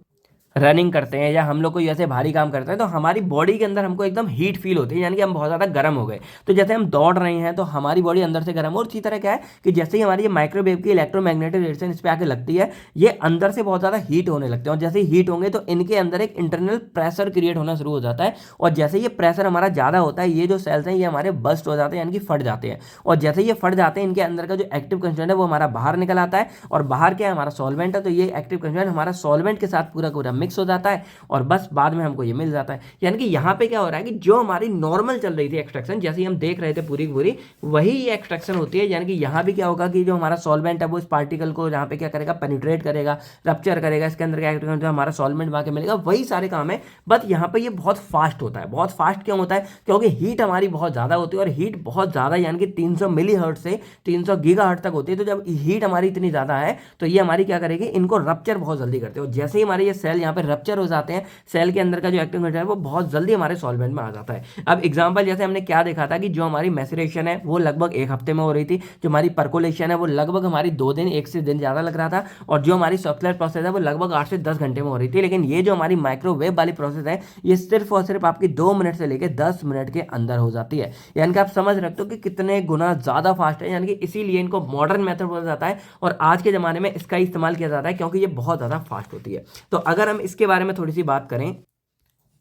रनिंग करते हैं या हम लोग कोई ऐसे भारी काम करते हैं तो हमारी बॉडी के अंदर हमको एकदम हीट फील होती है, यानी कि हम बहुत ज़्यादा गर्म हो गए। तो जैसे हम दौड़ रहे हैं तो हमारी बॉडी अंदर से गर्म हो। और इसी तरह क्या है कि जैसे ही हमारी ये माइक्रोवेव की इलेक्ट्रोमैग्नेटिक रेडिएशन इस पर आके लगती है, ये अंदर से बहुत ज़्यादा हीट होने लगते हैं। और जैसे ही हीट होंगे तो इनके अंदर एक इंटरनल प्रेशर क्रिएट होना शुरू हो जाता है। और जैसे ये प्रेशर हमारा ज़्यादा होता है, ये जो सेल्स हैं ये हमारे बस्ट हो जाते हैं, यानी कि फट जाते हैं। और जैसे ये फट जाते हैं इनके अंदर का जो एक्टिव कंस्टिट्यूएंट है वो हमारा बाहर निकल आता है। और बाहर क्या है, हमारा सॉल्वेंट है। तो ये एक्टिव कंस्टिट्यूएंट हमारा सॉल्वेंट के साथ पूरा पूरा मिक्स हो जाता है और बस बाद में हमको ये मिल जाता है। यानी कि यहाँ पे क्या हो रहा है कि जो हमारी नॉर्मल चल रही थी एक्सट्रैक्शन, जैसे हम देख रहे थे पूरी की पूरी, वही ये एक्सट्रैक्शन होती है। यानी कि यहाँ भी क्या होगा कि जो हमारा सॉल्वेंट है वो इस पार्टिकल को यहाँ पे क्या करेगा, पेनिट्रेट करेगा, रप्चर करेगा, इसके अंदर क्या जो हमारा सॉल्वेंट वहाँ के मिलेगा, वही सारे काम है। बट यहाँ पे ये बहुत फास्ट होता है। बहुत फास्ट क्यों होता है, क्योंकि हीट हमारी बहुत ज़्यादा होती है। और हीट बहुत ज़्यादा यानी कि 300 मिली हर्ट्ज से 300 गीगाहर्ट्ज तक होती है। तो जब हीट हमारी इतनी ज़्यादा है तो ये हमारी क्या करेगी, इनको रप्चर बहुत जल्दी करते हैं। और जैसे ही हमारे ये सेल यहाँ पे रप्चर हो जाते हैं, सेल के अंदर का जो एक्टिव कंस्टिट्यूएंट है वो बहुत जल्दी हमारे सॉल्वेंट में आ जाता है। अब एग्जांपल जैसे हमने क्या देखा था कि जो हमारी मैसरेशन है वो लगभग 1 हफ्ते में हो रही थी, जो हमारी परकोलेशन है वो लगभग हमारी 2 दिन, 1 से दिन ज़्यादा लग रहा था, और जो हमारी सर्कुलर प्रोसेस है वो लगभग 8 से 10 घंटे में हो रही थी। लेकिन ये जो हमारी माइक्रोवेव वाली प्रोसेस है ये सिर्फ और सिर्फ आपकी 2 मिनट से लेकर 10 मिनट के अंदर हो जाती है। यानी कि आप समझ रखते हो कि कितने गुना ज़्यादा फास्ट है। यानी कि इसीलिए इनको मॉडर्न मेथड बोला जाता है और आज के ज़माने में इसका इस्तेमाल किया जाता है क्योंकि ये बहुत ज़्यादा फास्ट होती है। तो अगर हम इसके बारे में थोड़ी सी बात करें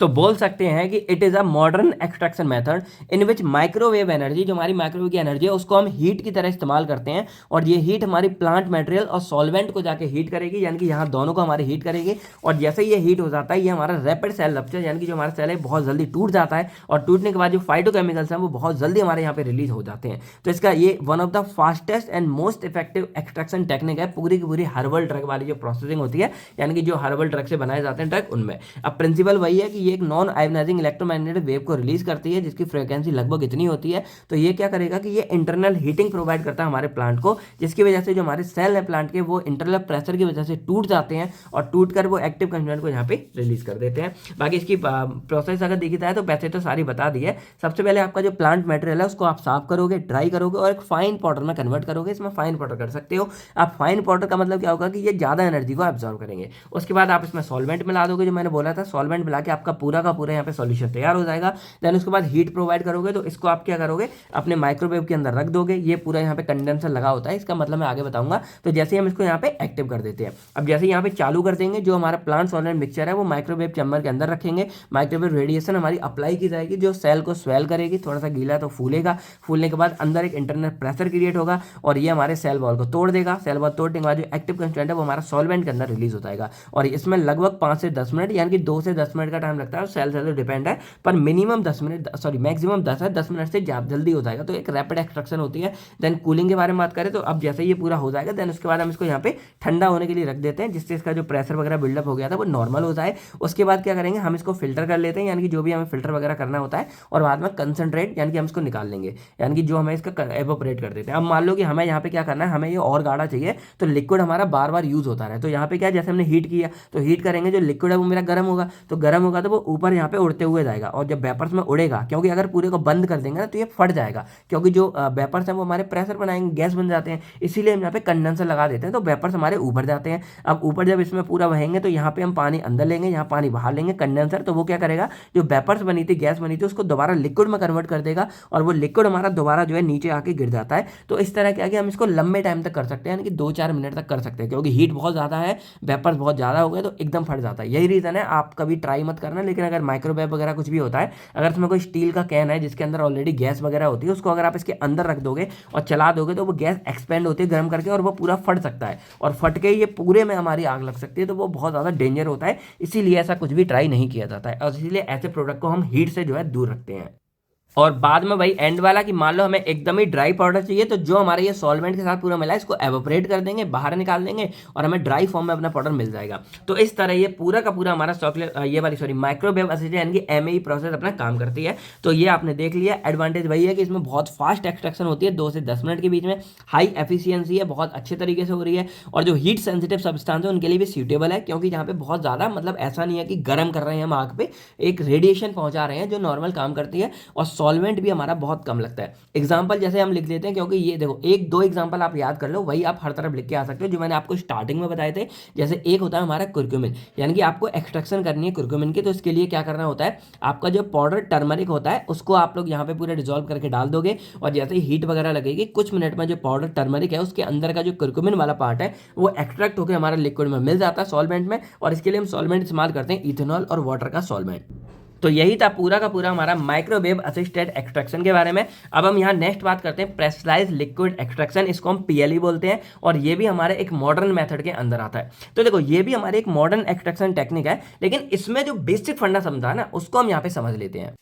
तो बोल सकते हैं कि it is a modern extraction method in which microwave energy, जो हमारी माइक्रोवेव की एनर्जी है उसको हम हीट की तरह इस्तेमाल करते हैं। और ये हीट हमारी प्लांट मटेरियल और सॉल्वेंट को जाके हीट करेगी, यानी कि यहाँ दोनों को हमारी हीट करेगी। और जैसे ये हीट हो जाता है ये हमारा रैपिड सेल रप्चर, यानी कि जो हमारा सेल है बहुत जल्दी टूट जाता है। और टूटने के बाद जो फाइटोकेमिकल्स हैं वो बहुत जल्दी हमारे यहाँ पे रिलीज हो जाते हैं। तो इसका ये one of the fastest and most effective extraction technique है पूरी की पूरी हर्बल ड्रग वाली जो प्रोसेसिंग होती है, यानी कि जो हर्बल ड्रग से बनाए जाते हैं ड्रग उनमें। अब प्रिंसिपल वही है कि ये एक नॉन आयोनाइजिंग इलेक्ट्रोमैग्नेटिक वेव को रिलीज करती है जिसकी फ्रीक्वेंसी लगभग इतनी होती है। तो ये क्या करेगा कि ये इंटरनल हीटिंग प्रोवाइड करता है हमारे प्लांट को, जिसकी वजह से जो हमारे सेल है प्लांट के वो इंटरनल प्रेशर की वजह से टूट जाते हैं और टूटकर वो एक्टिव कंस्टिट्यूएंट को यहाँ पे रिलीज कर देते हैं। बाकी इसकी प्रोसेस अगर देखी जाए तो वैसे तो सारी बता दी है। सबसे पहले आपका जो प्लांट मटेरियल है उसको आप साफ करोगे, ड्राई करोगे और एक फाइन पाउडर में कन्वर्ट करोगे। इसमें फाइन पाउडर कर सकते हो आप। फाइन पाउडर का मतलब क्या होगा कि ये ज़्यादा एनर्जी को एब्जॉर्व करेंगे। उसके बाद आप इसमें सॉल्वेंट मिला दोगे, जो मैंने बोला था, सॉल्वेंट मिला के आपका पूरा का पूरा यहाँ पे सॉल्यूशन तैयार हो जाएगा। देन उसके बाद हीट प्रोवाइड करोगे तो इसको आप क्या करोगे, अपने माइक्रोवेव के अंदर रख दोगे। ये पूरा यहाँ पे कंडेंसर लगा होता है, इसका मतलब मैं आगे बताऊंगा। तो जैसे हम इसको यहाँ पे एक्टिव कर देते हैं, अब जैसे यहाँ पे चालू कर देंगे, जो हमारा प्लांट सॉल्वेंट मिक्सचर है वो माइक्रोवेव चैम्बर के अंदर रखेंगे। माइक्रोवेव रेडिएशन हमारी अप्लाई की जाएगी जो सेल को स्वेल करेगी, थोड़ा सा गीला तो फूलेगा। फूलने के बाद अंदर एक इंटरनल प्रेशर क्रिएट होगा और ये हमारे सेल वॉल को तोड़ देगा। सेल वॉल तोड़ने के बाद जो एक्टिव कंस्टिट्यूएंट है वो हमारा सॉल्वेंट के अंदर रिलीज हो जाएगा। और इसमें लगभग 5 से 10 मिनट यानी कि 2 से 10 मिनट का टाइम लगता है, सेल से डिपेंड है, पर मिनिमम 10 मिनट, सॉरी मैक्सिमम 10 है, 10 मिनट से जल्दी हो जाएगा। तो एक रैपिड एक्सट्रैक्शन होती है। देन कूलिंग के बारे में बात करें तो अब जैसे ये पूरा हो जाएगा देन उसके बाद हम इसको यहाँ पे ठंडा होने के लिए रख देते हैं, जिससे इसका जो प्रेशर वगैरह बिल्डअप हो गया था वो नॉर्मल हो जाए। उसके बाद क्या करेंगे, हम इसको फिल्टर कर लेते हैं, यानी कि जो भी हमें फिल्टर वगैरह करना होता है, और बाद में कंसनट्रेट यानी कि हम इसको निकाल लेंगे, यानी कि जो हमें इसका एवोपरेट कर देते हैं। अब मान लो कि हमें यहाँ पे क्या करना है, हमें ये और गाढ़ा चाहिए तो लिक्विड हमारा बार बार यूज होता रहे। तो यहाँ पे क्या, जैसे हमने हीट किया तो हीट करेंगे, जो लिक्विड है वो मेरा गर्म होगा, तो गर्म होगा तो वो ऊपर यहाँ पे उड़ते हुए जाएगा। और जब वेपर्स में उड़ेगा, क्योंकि अगर पूरे को बंद कर देंगे ना तो ये फट जाएगा, क्योंकि जो वेपर्स हैं वो हमारे प्रेशर बनाएंगे, गैस बन जाते हैं। इसीलिए हम यहाँ पे कंडेंसर लगा देते हैं, तो वेपर्स हमारे ऊपर जाते हैं। अब ऊपर जब इसमें पूरा बहेंगे तो यहाँ पे हम पानी अंदर लेंगे, यहाँ पानी बाहर लेंगे कंडेंसर, तो वो क्या करेगा, जो वेपर्स बनी थी, गैस बनी थी, उसको दोबारा लिक्विड में कन्वर्ट कर देगा और वो लिक्विड हमारा दोबारा जो है नीचे आके गिर जाता है। तो इस तरह क्या कि हम इसको लंबे टाइम तक कर सकते हैं, यानी कि 2-4 मिनट तक कर सकते हैं, क्योंकि हीट बहुत ज़्यादा है, वेपर्स बहुत ज़्यादा हो गए तो एकदम फट जाता है। यही रीज़न है, आप कभी ट्राई मत करना। लेकिन अगर माइक्रोवेव वगैरह कुछ भी होता है, अगर उसमें कोई स्टील का कैन है जिसके अंदर ऑलरेडी गैस वगैरह होती है, उसको अगर आप इसके अंदर रख दोगे और चला दोगे तो वो गैस एक्सपेंड होती है गर्म करके, और वो पूरा फट सकता है, और फट के ये पूरे में हमारी आग लग सकती है। तो वो बहुत ज़्यादा डेंजर होता है, इसीलिए ऐसा कुछ भी ट्राई नहीं किया जाता है, और इसीलिए ऐसे प्रोडक्ट को हम हीट से जो है दूर रखते हैं। और बाद में भाई एंड वाला कि मान लो हमें एकदम ही ड्राई पाउडर चाहिए, तो जो हमारे ये सॉल्वेंट के साथ पूरा मिला है इसको एवोपरेट कर देंगे, बाहर निकाल देंगे और हमें ड्राई फॉर्म में अपना पाउडर मिल जाएगा। तो इस तरह ये पूरा का पूरा हमारा चॉकलेट ये वाली सॉरी माइक्रोवेव असिस्टेड यानी कि एमएई प्रोसेस अपना काम करती है। तो ये आपने देख लिया। एडवांटेज वही है कि इसमें बहुत फास्ट एक्सट्रैक्शन होती है, 2 से 10 मिनट के बीच में, हाई एफिशिएंसी है, बहुत अच्छे तरीके से हो रही है। और जो हीट सेंसिटिव सब्सटेंस है उनके लिए भी सूटेबल है, क्योंकि यहाँ पे बहुत ज़्यादा मतलब ऐसा नहीं है कि गर्म कर रहे हैं हम आग पे, एक रेडिएशन पहुंचा रहे हैं जो नॉर्मल काम करती है। और सॉल्वेंट भी हमारा बहुत कम लगता है। एग्जाम्पल जैसे हम लिख लेते हैं, क्योंकि ये देखो एक दो एग्जाम्पल आप याद कर लो, वही आप हर तरफ लिख के आ सकते हो जो मैंने आपको स्टार्टिंग में बताए थे। जैसे एक होता है हमारा कुरक्यूमिन, यानी कि आपको एक्सट्रैक्शन करनी है कुरक्यूमिन की, तो इसके लिए क्या करना होता है, आपका जो पाउडर टर्मरिक होता है उसको आप लोग यहाँ पे पूरा डिजोल्व करके डाल दोगे, और जैसे ही हीट वगैरह लगेगी कुछ मिनट में जो पाउडर टर्मरिक है उसके अंदर का जो कुरक्यूमिन वाला पार्ट है वो एक्सट्रैक्ट होकर हमारा लिक्विड में मिल जाता है सॉल्वेंट में। और इसके लिए हम सॉल्वेंट इस्तेमाल करते हैं इथेनॉल और वाटर का सॉल्वेंट। तो यही था पूरा का पूरा हमारा माइक्रोवेव असिस्टेड एक्सट्रैक्शन के बारे में। अब हम यहाँ नेक्स्ट बात करते हैं प्रेशराइज लिक्विड एक्सट्रैक्शन, इसको हम पीएलई बोलते हैं, और ये भी हमारे एक मॉडर्न मेथड के अंदर आता है। तो देखो ये भी हमारी एक मॉडर्न एक्सट्रैक्शन टेक्निक है, लेकिन इसमें जो बेसिक फंडा समझा है ना उसको हम यहाँ पे समझ लेते हैं।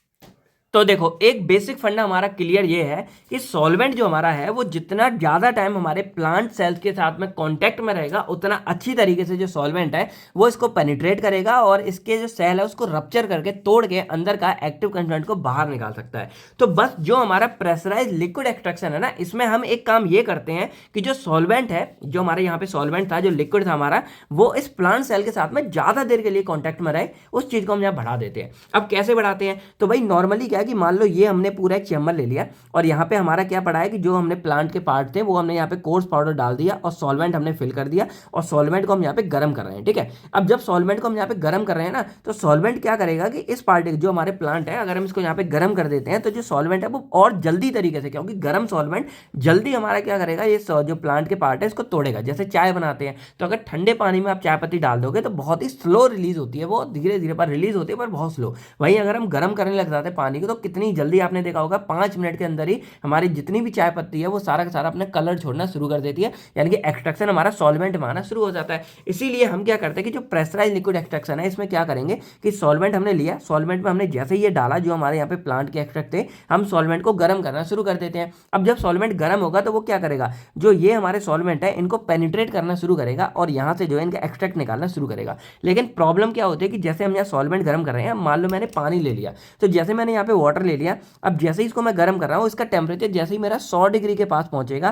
तो देखो एक बेसिक फंडा हमारा क्लियर ये है कि सॉल्वेंट जो हमारा है वो जितना ज़्यादा टाइम हमारे प्लांट सेल्स के साथ में कांटेक्ट में रहेगा उतना अच्छी तरीके से जो सॉल्वेंट है वो इसको पेनिट्रेट करेगा और इसके जो सेल है उसको रप्चर करके तोड़ के अंदर का एक्टिव कंटेंट को बाहर निकाल सकता है। तो बस जो हमारा प्रेशराइज लिक्विड एक्सट्रैक्शन है ना, इसमें हम एक काम ये करते हैं कि जो सॉल्वेंट है, जो हमारे यहाँ पे सॉल्वेंट था, जो लिक्विड था हमारा, वो इस प्लांट सेल के साथ में ज़्यादा देर के लिए कॉन्टैक्ट में रहे, उस चीज़ को हम यहाँ बढ़ा देते हैं। अब कैसे बढ़ाते हैं, तो भाई नॉर्मली क्या कि मान लो ये हमने पूरा एक चैम्बर ले लिया और यहाँ पे हमारा क्या पड़ा है कि जो हमने प्लांट के पार्ट थे वो हमने यहाँ पे कोर्स पाउडर डाल दिया और सॉल्वेंट हमने फिल कर दिया और सॉल्वेंट को हम यहाँ पे गर्म कर रहे हैं। ठीक है, अब जब सॉल्वेंट को हम यहाँ पे गर्म कर रहे हैं ना, तो सॉल्वेंट क्या करेगा कि इस पार्ट जो हमारे प्लांट है अगर हम इसको यहाँ पे गर्म कर देते हैं तो जो सॉल्वेंट है वो और जल्दी तरीके से, क्योंकि गर्म सॉल्वेंट जल्दी हमारा क्या करेगा, ये जो प्लांट के पार्ट है इसको तोड़ेगा। जैसे चाय बनाते हैं तो अगर ठंडे पानी में आप चाय पत्ती डाल दोगे तो बहुत ही स्लो रिलीज होती है, वो धीरे धीरे पर रिलीज होती है पर बहुत स्लो। वहीं अगर हम गर्म करने लग जाते हैं पानी को तो कितनी जल्दी, आपने देखा होगा 5 मिनट के अंदर ही हमारी जितनी भी चाय पत्ती है वो सारा का सारा अपना कलर छोड़ना शुरू कर देती है, यानी कि एक्सट्रैक्शन हमारा सॉल्वेंट में आना शुरू हो जाता है। इसीलिए हम क्या करते हैं कि जो प्रेशराइज लिक्विड एक्सट्रैक्शन है इसमें क्या करेंगे कि सॉल्वेंट हमने लिया, सॉल्वेंट में हमने जैसे ही ये डाला जो हमारे यहाँ पे प्लांट के एक्सट्रैक्ट थे, हम सॉल्वेंट को गर्म करना शुरू कर देते हैं। अब जब सॉल्वेंट गर्म होगा तो वो क्या करेगा, जो ये हमारे सॉल्वेंट है इनको पेनिट्रेट करना शुरू करेगा और यहाँ से जो है इनका एक्सट्रैक्ट निकालना शुरू करेगा। लेकिन प्रॉब्लम क्या होती है कि जैसे हम यहाँ सॉल्वेंट गर्म कर रहे हैं, मान लो मैंने पानी ले लिया, तो जैसे मैंने यहाँ पे वाटर ले लिया, अब जैसे ही इसको मैं गर्म कर रहा हूँ इसका टेम्परेचर जैसे ही मेरा 100 डिग्री के पास पहुंचेगा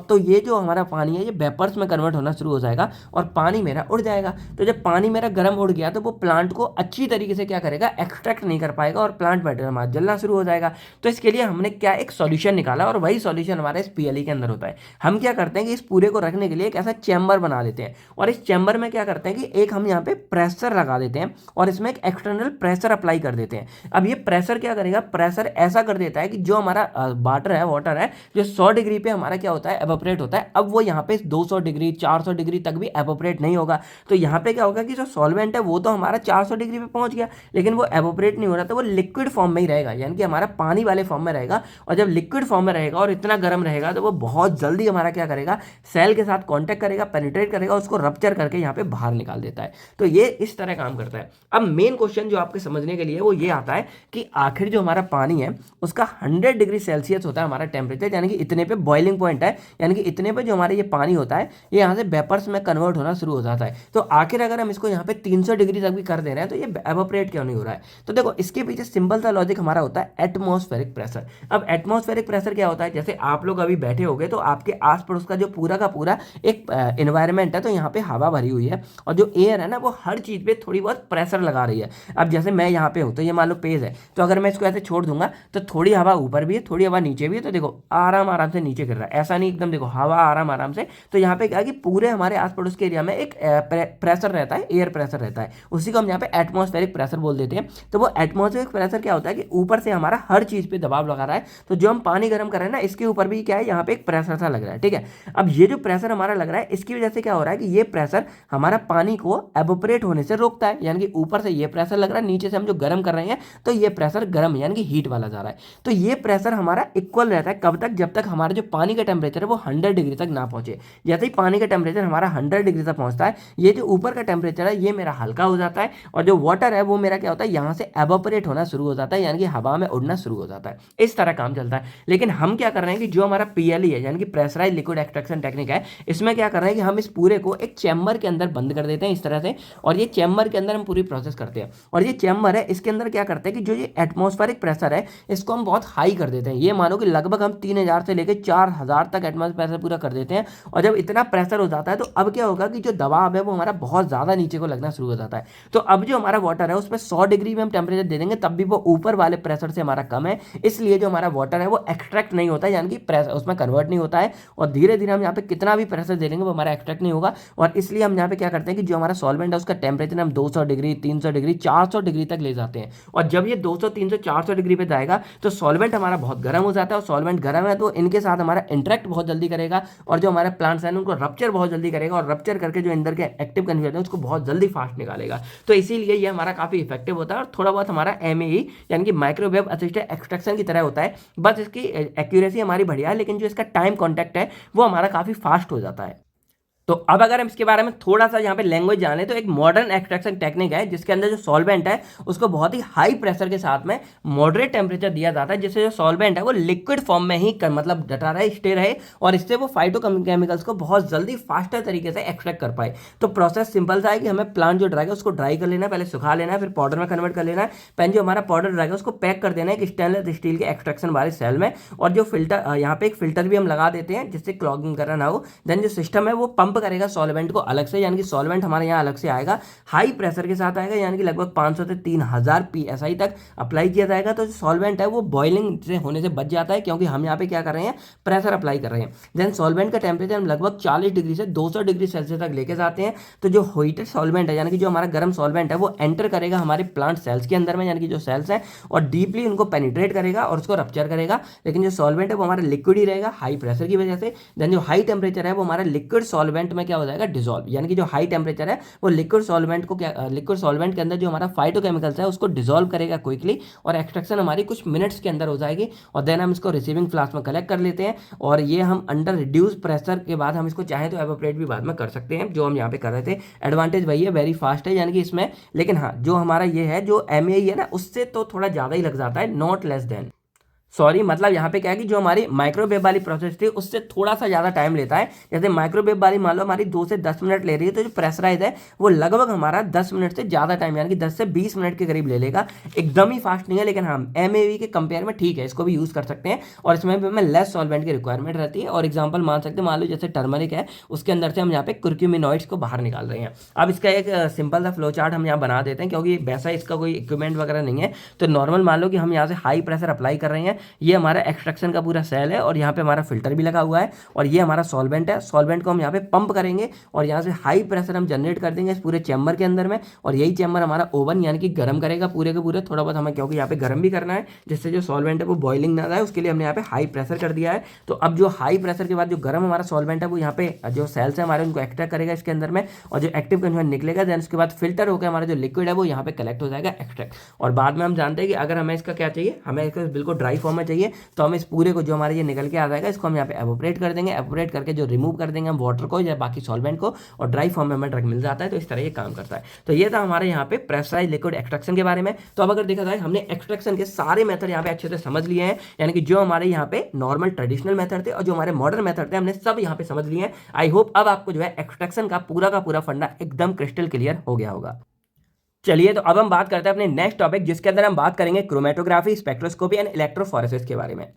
तो ये जो हमारा पानी है ये वेपर्स में कन्वर्ट होना शुरू हो जाएगा और पानी मेरा उड़ जाएगा। तो जब पानी मेरा गर्म उड़ गया तो वो प्लांट को अच्छी तरीके से क्या करेगा, एक्सट्रैक्ट नहीं कर पाएगा और प्लांट मटेरियल हमारा जलना शुरू हो जाएगा। तो इसके लिए हमने क्या एक सॉल्यूशन निकाला और वही सॉल्यूशन हमारे इस पीएलई के अंदर होता है। हम क्या करते हैं कि इस पूरे को रखने के लिए एक ऐसा चैम्बर बना लेते हैं और इस चैम्बर में क्या करते हैं कि एक हम यहाँ पे प्रेशर लगा देते हैं और इसमें एक एक्सटर्नल प्रेशर अप्लाई कर देते हैं। अब ये प्रेशर क्या करेगा, प्रेशर ऐसा कर देता है कि जो हमारा वाटर है जो 100 डिग्री पे हमारा क्या होता है, एवोपरेट होता है। अब वो यहाँ पे 200 डिग्री 400 डिग्री तक भी एवोपरेट नहीं होगा। तो यहाँ पे क्या होगा कि जो सॉल्वेंट है वो तो हमारा 400 डिग्री पे पहुंच गया, लेकिन वो एवोपरेट नहीं हो रहा, तो वो लिक्विड फॉर्म में ही रहेगा, यानी कि हमारा पानी वाले फॉर्म में रहेगा। और जब लिक्विड फॉर्म में रहेगा और इतना गर्म रहेगा तो वो बहुत जल्दी हमारा क्या करेगा, सेल के साथ कॉन्टैक्ट करेगा, पेनिट्रेट करेगा, उसको रप्चर करके यहाँ पे बाहर निकाल देता है। तो ये इस तरह काम करता है। अब मेन क्वेश्चन जो आपके समझने के लिए वो ये आता है कि आखिर जो हमारा पानी है उसका 100 डिग्री सेल्सियस होता है हमारा टेम्परेचर, यानी कि इतने पे बॉइलिंग पॉइंट है, यानी कि इतने पे जो हमारे ये पानी होता है ये यहाँ से वेपर्स में कन्वर्ट होना शुरू हो जाता है। तो आखिर अगर हम इसको यहाँ पे 300 डिग्री तक भी कर दे रहे हैं तो ये एवोपरेट क्यों नहीं हो रहा है। तो देखो इसके पीछे सिंपल सा लॉजिक हमारा होता है एटमॉस्फेरिक प्रेशर। अब एटमॉस्फेरिक प्रेशर क्या होता है, जैसे आप लोग अभी बैठे होगे तो आपके आस पड़ोस का जो पूरा का पूरा एक एनवायरमेंट है, तो यहाँ पे हवा भरी हुई है और जो एयर है ना वो हर चीज़ पे थोड़ी बहुत प्रेशर लगा रही है। अब जैसे मैं यहाँ पे हूँ तो ये मान लो पेज है, तो अगर मैं इसको ऐसे छोड़ दूंगा तो थोड़ी हवा ऊपर भी है थोड़ी हवा नीचे भी है, तो देखो आराम आराम से नीचे गिर रहा है, ऐसा नहीं एकदम देखो हवा आराम आराम से। तो यहाँ पे क्या कि पूरे हमारे आस पड़ोस के एरिया में एक प्रेशर रहता है, एयर प्रेशर रहता है, उसी को हम यहाँ पे एटमॉस्फेरिक प्रेशर बोल देते हैं। तो वो एटमॉस्फेरिक प्रेशर क्या होता है कि ऊपर से हमारा हर चीज़ पे दबाव लगा रहा है। तो जो हम पानी गर्म कर रहे हैं ना इसके ऊपर भी क्या है, यहाँ पे एक प्रेशर सा लग रहा है। ठीक है, अब ये जो प्रेशर हमारा लग रहा है इसकी वजह से क्या हो रहा है कि ये प्रेशर हमारा पानी को एवोपरेट होने से रोकता है, यानी कि ऊपर से ये प्रेशर लग रहा है, नीचे से हम जो गर्म कर रहे हैं तो ये प्रेशर गर्म गर्म यानी कि हीट वाला जा रहा है। तो ये प्रेशर हमारा इक्वल रहता है कब तक, जब तक हमारा जो पानी का टेम्परेचर है वो 100 डिग्री तक ना पहुंचे। जैसे ही पानी का टेम्परेचर हमारा 100 डिग्री तक पहुंचता है, ये जो ऊपर का टेम्परेचर है ये मेरा हल्का हो जाता है, और जो वाटर है वो मेरा क्या होता है, यहाँ से एवापोरेट होना शुरू हो जाता है, यानी कि हवा में उड़ना शुरू हो जाता है। इस तरह काम चलता है। लेकिन हम क्या कर रहे हैं कि जो हमारा पीएलई है यानी कि प्रेशराइज लिक्विड एक्सट्रैक्शन टेक्निक है, इसमें क्या कर रहे हैं कि हम इस पूरे को एक चैम्बर के अंदर बंद कर देते हैं इस तरह से, और ये चैम्बर के अंदर हम पूरी प्रोसेस करते हैं। और ये चैम्बर है, इसके अंदर क्या करते हैं कि जो ये एटमॉस्फेरिक प्रेशर है इसको हम बहुत हाई कर देते हैं। ये मानो कि लगभग हम 3000 से लेकर 4000 तक एटमॉस्फेयर प्रेशर पूरा कर देते हैं। और जब इतना प्रेशर हो जाता है तो अब क्या होगा कि जो दबाव है वो हमारा बहुत ज़्यादा नीचे को लगना शुरू हो जाता है। तो अब जो हमारा वाटर है उसमें 100 डिग्री में हम टेम्परेचर दे देंगे, तब भी वो ऊपर वाले प्रेशर से हमारा कम है, इसलिए जो हमारा वाटर है वो एक्सट्रैक्ट नहीं होता है, यानी कि प्रेशर उसमें कन्वर्ट नहीं होता है। और धीरे धीरे हम यहाँ पे कितना भी प्रेशर दे देंगे वो हमारा एक्सट्रैक्ट नहीं होगा। और इसलिए हम यहाँ पे क्या करते हैं कि जो हमारा सॉल्वेंट है उसका टेम्परेचर हम 200 डिग्री, 300 डिग्री, 400 डिग्री तक ले जाते हैं। और जब ये 200, 300, 400 डिग्री पे जाएगा तो सॉल्वेंट हमारा बहुत गर्म हो जाता है, और सॉल्वेंट गर्म है तो इनके साथ हमारा इंटरेक्ट बहुत जल्दी करेगा, और जो हमारे प्लांट्स हैं उनको रप्चर बहुत जल्दी करेगा, और रप्चर करके जो अंदर के एक्टिव कंफ्यूजन है उसको बहुत जल्दी फास्ट निकालेगा। तो इसीलिए ये हमारा काफी इफेक्टिव होता है, और थोड़ा बहुत हमारा एमएई यानी कि माइक्रोवेव असिस्टेड एक्सट्रैक्शन की तरह होता है, बस इसकी एक्यूरेसी हमारी बढ़िया है, लेकिन जो इसका टाइम कॉन्टैक्ट है वो हमारा काफी फास्ट हो जाता है। तो अब अगर हम इसके बारे में थोड़ा सा यहाँ पे लैंग्वेज जाने, तो एक मॉडर्न एक्सट्रैक्शन टेक्निक है जिसके अंदर जो सॉल्वेंट है उसको बहुत ही हाई प्रेशर के साथ में मॉडरेट टेम्परेचर दिया जाता है, जिससे जो सॉल्वेंट है वो लिक्विड फॉर्म में ही मतलब डटा रहे, स्टे रहे, और इससे वो फाइटो केमिकल्स को बहुत जल्दी फास्टर तरीके से एक्सट्रैक्ट कर पाए। तो प्रोसेस सिंपल सा है कि हमें प्लांट जो ड्राई है उसको ड्राई कर लेना है, पहले सुखा लेना है, फिर पाउडर में कन्वर्ट कर लेना है, पहले जो हमारा पाउडर ड्राई है उसको पैक कर देना है एक स्टेनलेस स्टील के एक्सट्रैक्शन वाले सेल में, और जो फिल्टर यहाँ पे एक फिल्टर भी हम लगा देते हैं जिससे क्लॉगिंग करना ना हो। देन जो सिस्टम है वो पंप करेगा सॉल्वेंट अलग से, यानी कि सॉल्वेंट हमारे यहाँ अलग से आएगा, हाई प्रेशर के साथ आएगा, यानी कि लगभग 500 से 3000 PSI तक अप्लाई किया जाएगा। तो जो सॉल्वेंट है वो बॉइलिंग से होने से बच जाता है, क्योंकि हम यहाँ पे क्या कर रहे हैं, प्रेशर अप्लाई कर रहे हैं। देन सॉल्वेंट का टेम्परेचर हम लगभग 40 डिग्री से 200 डिग्री सेल्सियस तक लेके जाते हैं। तो जो हीटेड सॉल्वेंट है यानी कि जो हमारा गर्म सॉल्वेंट है वो एंटर करेगा हमारे प्लांट सेल्स के अंदर में, यानी कि जो सेल्स हैं, और डीपली उनको पेनिट्रेट करेगा और उसको रप्चर करेगा। लेकिन जो सॉल्वेंट है वो हमारा लिक्विड ही रहेगा हाई प्रेशर की वजह से। देन जो हाई टेम्परेचर है वो हमारा लिक्विड सॉल्वेंट में क्या हो जाएगा, डिसॉल्व, यानी कि जो हाई टेम्परेचर है वो लिक्विड सॉल्वेंट को क्या, लिक्विड सॉल्वेंट के अंदर जो हमारा फाइटोकेमिकल्स है उसको डिसॉल्व करेगा क्विकली, और एक्सट्रैक्शन हमारी कुछ मिनट्स के अंदर हो जाएगी। और देन हम इसको रिसीविंग फ्लास्क में कलेक्ट कर लेते हैं, और ये हम अंडर रिड्यूस प्रेशर के बाद हम इसको चाहे तो एवापोरेट भी बाद में कर सकते हैं, जो हम यहाँ पे कर रहे थे। एडवांटेज वही है, वेरी फास्ट है यानी कि इसमें। लेकिन हाँ, जो हमारा ये है जो एमएई है ना, उससे तो थोड़ा ज़्यादा ही लग जाता है, नॉट लेस देन। सॉरी, मतलब यहाँ पे क्या है कि जो हमारी माइक्रोवेव वाली प्रोसेस थी उससे थोड़ा सा ज़्यादा टाइम लेता है। जैसे माइक्रोवेव वाली मान लो हमारी 2 से 10 मिनट ले रही है, तो जो प्रेशराइज है वो लगभग हमारा 10 मिनट से ज़्यादा टाइम यानी कि 10 से 20 मिनट के करीब ले लेगा। एकदम ही फास्ट नहीं है, लेकिन हाँ एमएवी के कंपेयर में ठीक है, इसको भी यूज़ कर सकते हैं। और इसमें भी हमें लेस सॉल्वेंट की रिक्वायरमेंट रहती है। और एग्जाम्पल मान सकते हैं, मान लो जैसे टर्मरिक है, उसके अंदर से हम यहाँ पे कुर्क्यूमिनॉइड्स को बाहर निकाल रहे हैं। अब इसका एक सिंपल सा फ्लो चार्ट हम यहाँ बना देते हैं, क्योंकि वैसा इसका कोई इक्विपमेंट वगैरह नहीं है। तो नॉर्मल मान लो कि हम यहाँ से हाई प्रेशर अप्लाई कर रहे हैं, ये हमारा एक्सट्रैक्शन का पूरा सेल है, और यहाँ पे हमारा फिल्टर भी लगा हुआ है, और ये हमारा सॉल्वेंट है। सॉल्वेंट को हम यहाँ पे पंप करेंगे, और यहाँ से हाई प्रेशर हम जनरेट कर देंगे इस पूरे चैम्बर के अंदर में, और यही चैम्बर हमारा ओवन यानी कि गर्म करेगा पूरे के पूरे। थोड़ा बहुत हमें क्योंकि यहाँ पे गर्म भी करना है, जिससे जो सॉल्वेंट है वो बॉइलिंग ना जाए, उसके लिए हमने यहाँ पे हाई प्रेशर कर दिया है। तो अब जो हाई प्रेशर के बाद जो गर्म हमारा सॉल्वेंट है वो यहाँ पे जो सेल्स है हमारे उनको एक्सट्रैक्ट करेगा इसके अंदर में, और जो एक्टिव कंज्यूमेंट निकलेगा, देन उसके बाद फिल्टर होकर हमारा जो लिक्विड है वो यहाँ पे कलेक्ट हो जाएगा एक्सट्रैक्ट। और बाद में हम जानते हैं कि अगर हमें इसका क्या चाहिए, हमें इसका बिल्कुल ड्राई फॉर्म में चाहिए, तो हम इस पूरे को जो हमारे ये निकल के आ जाएगा इसको हम यहाँ पे एवोपरेट कर देंगे। एवोपरेट करके जो रिमूव कर देंगे हम वाटर को या बाकी सॉल्वेंट को, और ड्राई फॉर्म में हमें ड्रग मिल जाता है। तो इस तरह ये काम करता है। तो ये था हमारे यहाँ पे प्रेशराइज लिक्विड एक्सट्रैक्शन के बारे में। तो अब अगर देखा जाए, हमने एक्सट्रैक्शन के सारे मेथड यहाँ पे अच्छे से समझ लिए हैं, यानी कि जो हमारे यहाँ पे नॉर्मल ट्रेडिशनल मेथड थे और जो हमारे मॉडर्न मेथड थे, हमने सब यहाँ पे समझ लिए हैं। आई होप अब आपको जो है एक्सट्रैक्शन का पूरा फंडा एकदम क्रिस्टल क्लियर हो गया होगा। चलिए, तो अब हम बात करते हैं अपने नेक्स्ट टॉपिक, जिसके अंदर हम बात करेंगे क्रोमेटोग्राफी, स्पेक्ट्रोस्कोपी एंड इलेक्ट्रोफोरेसिस के बारे में।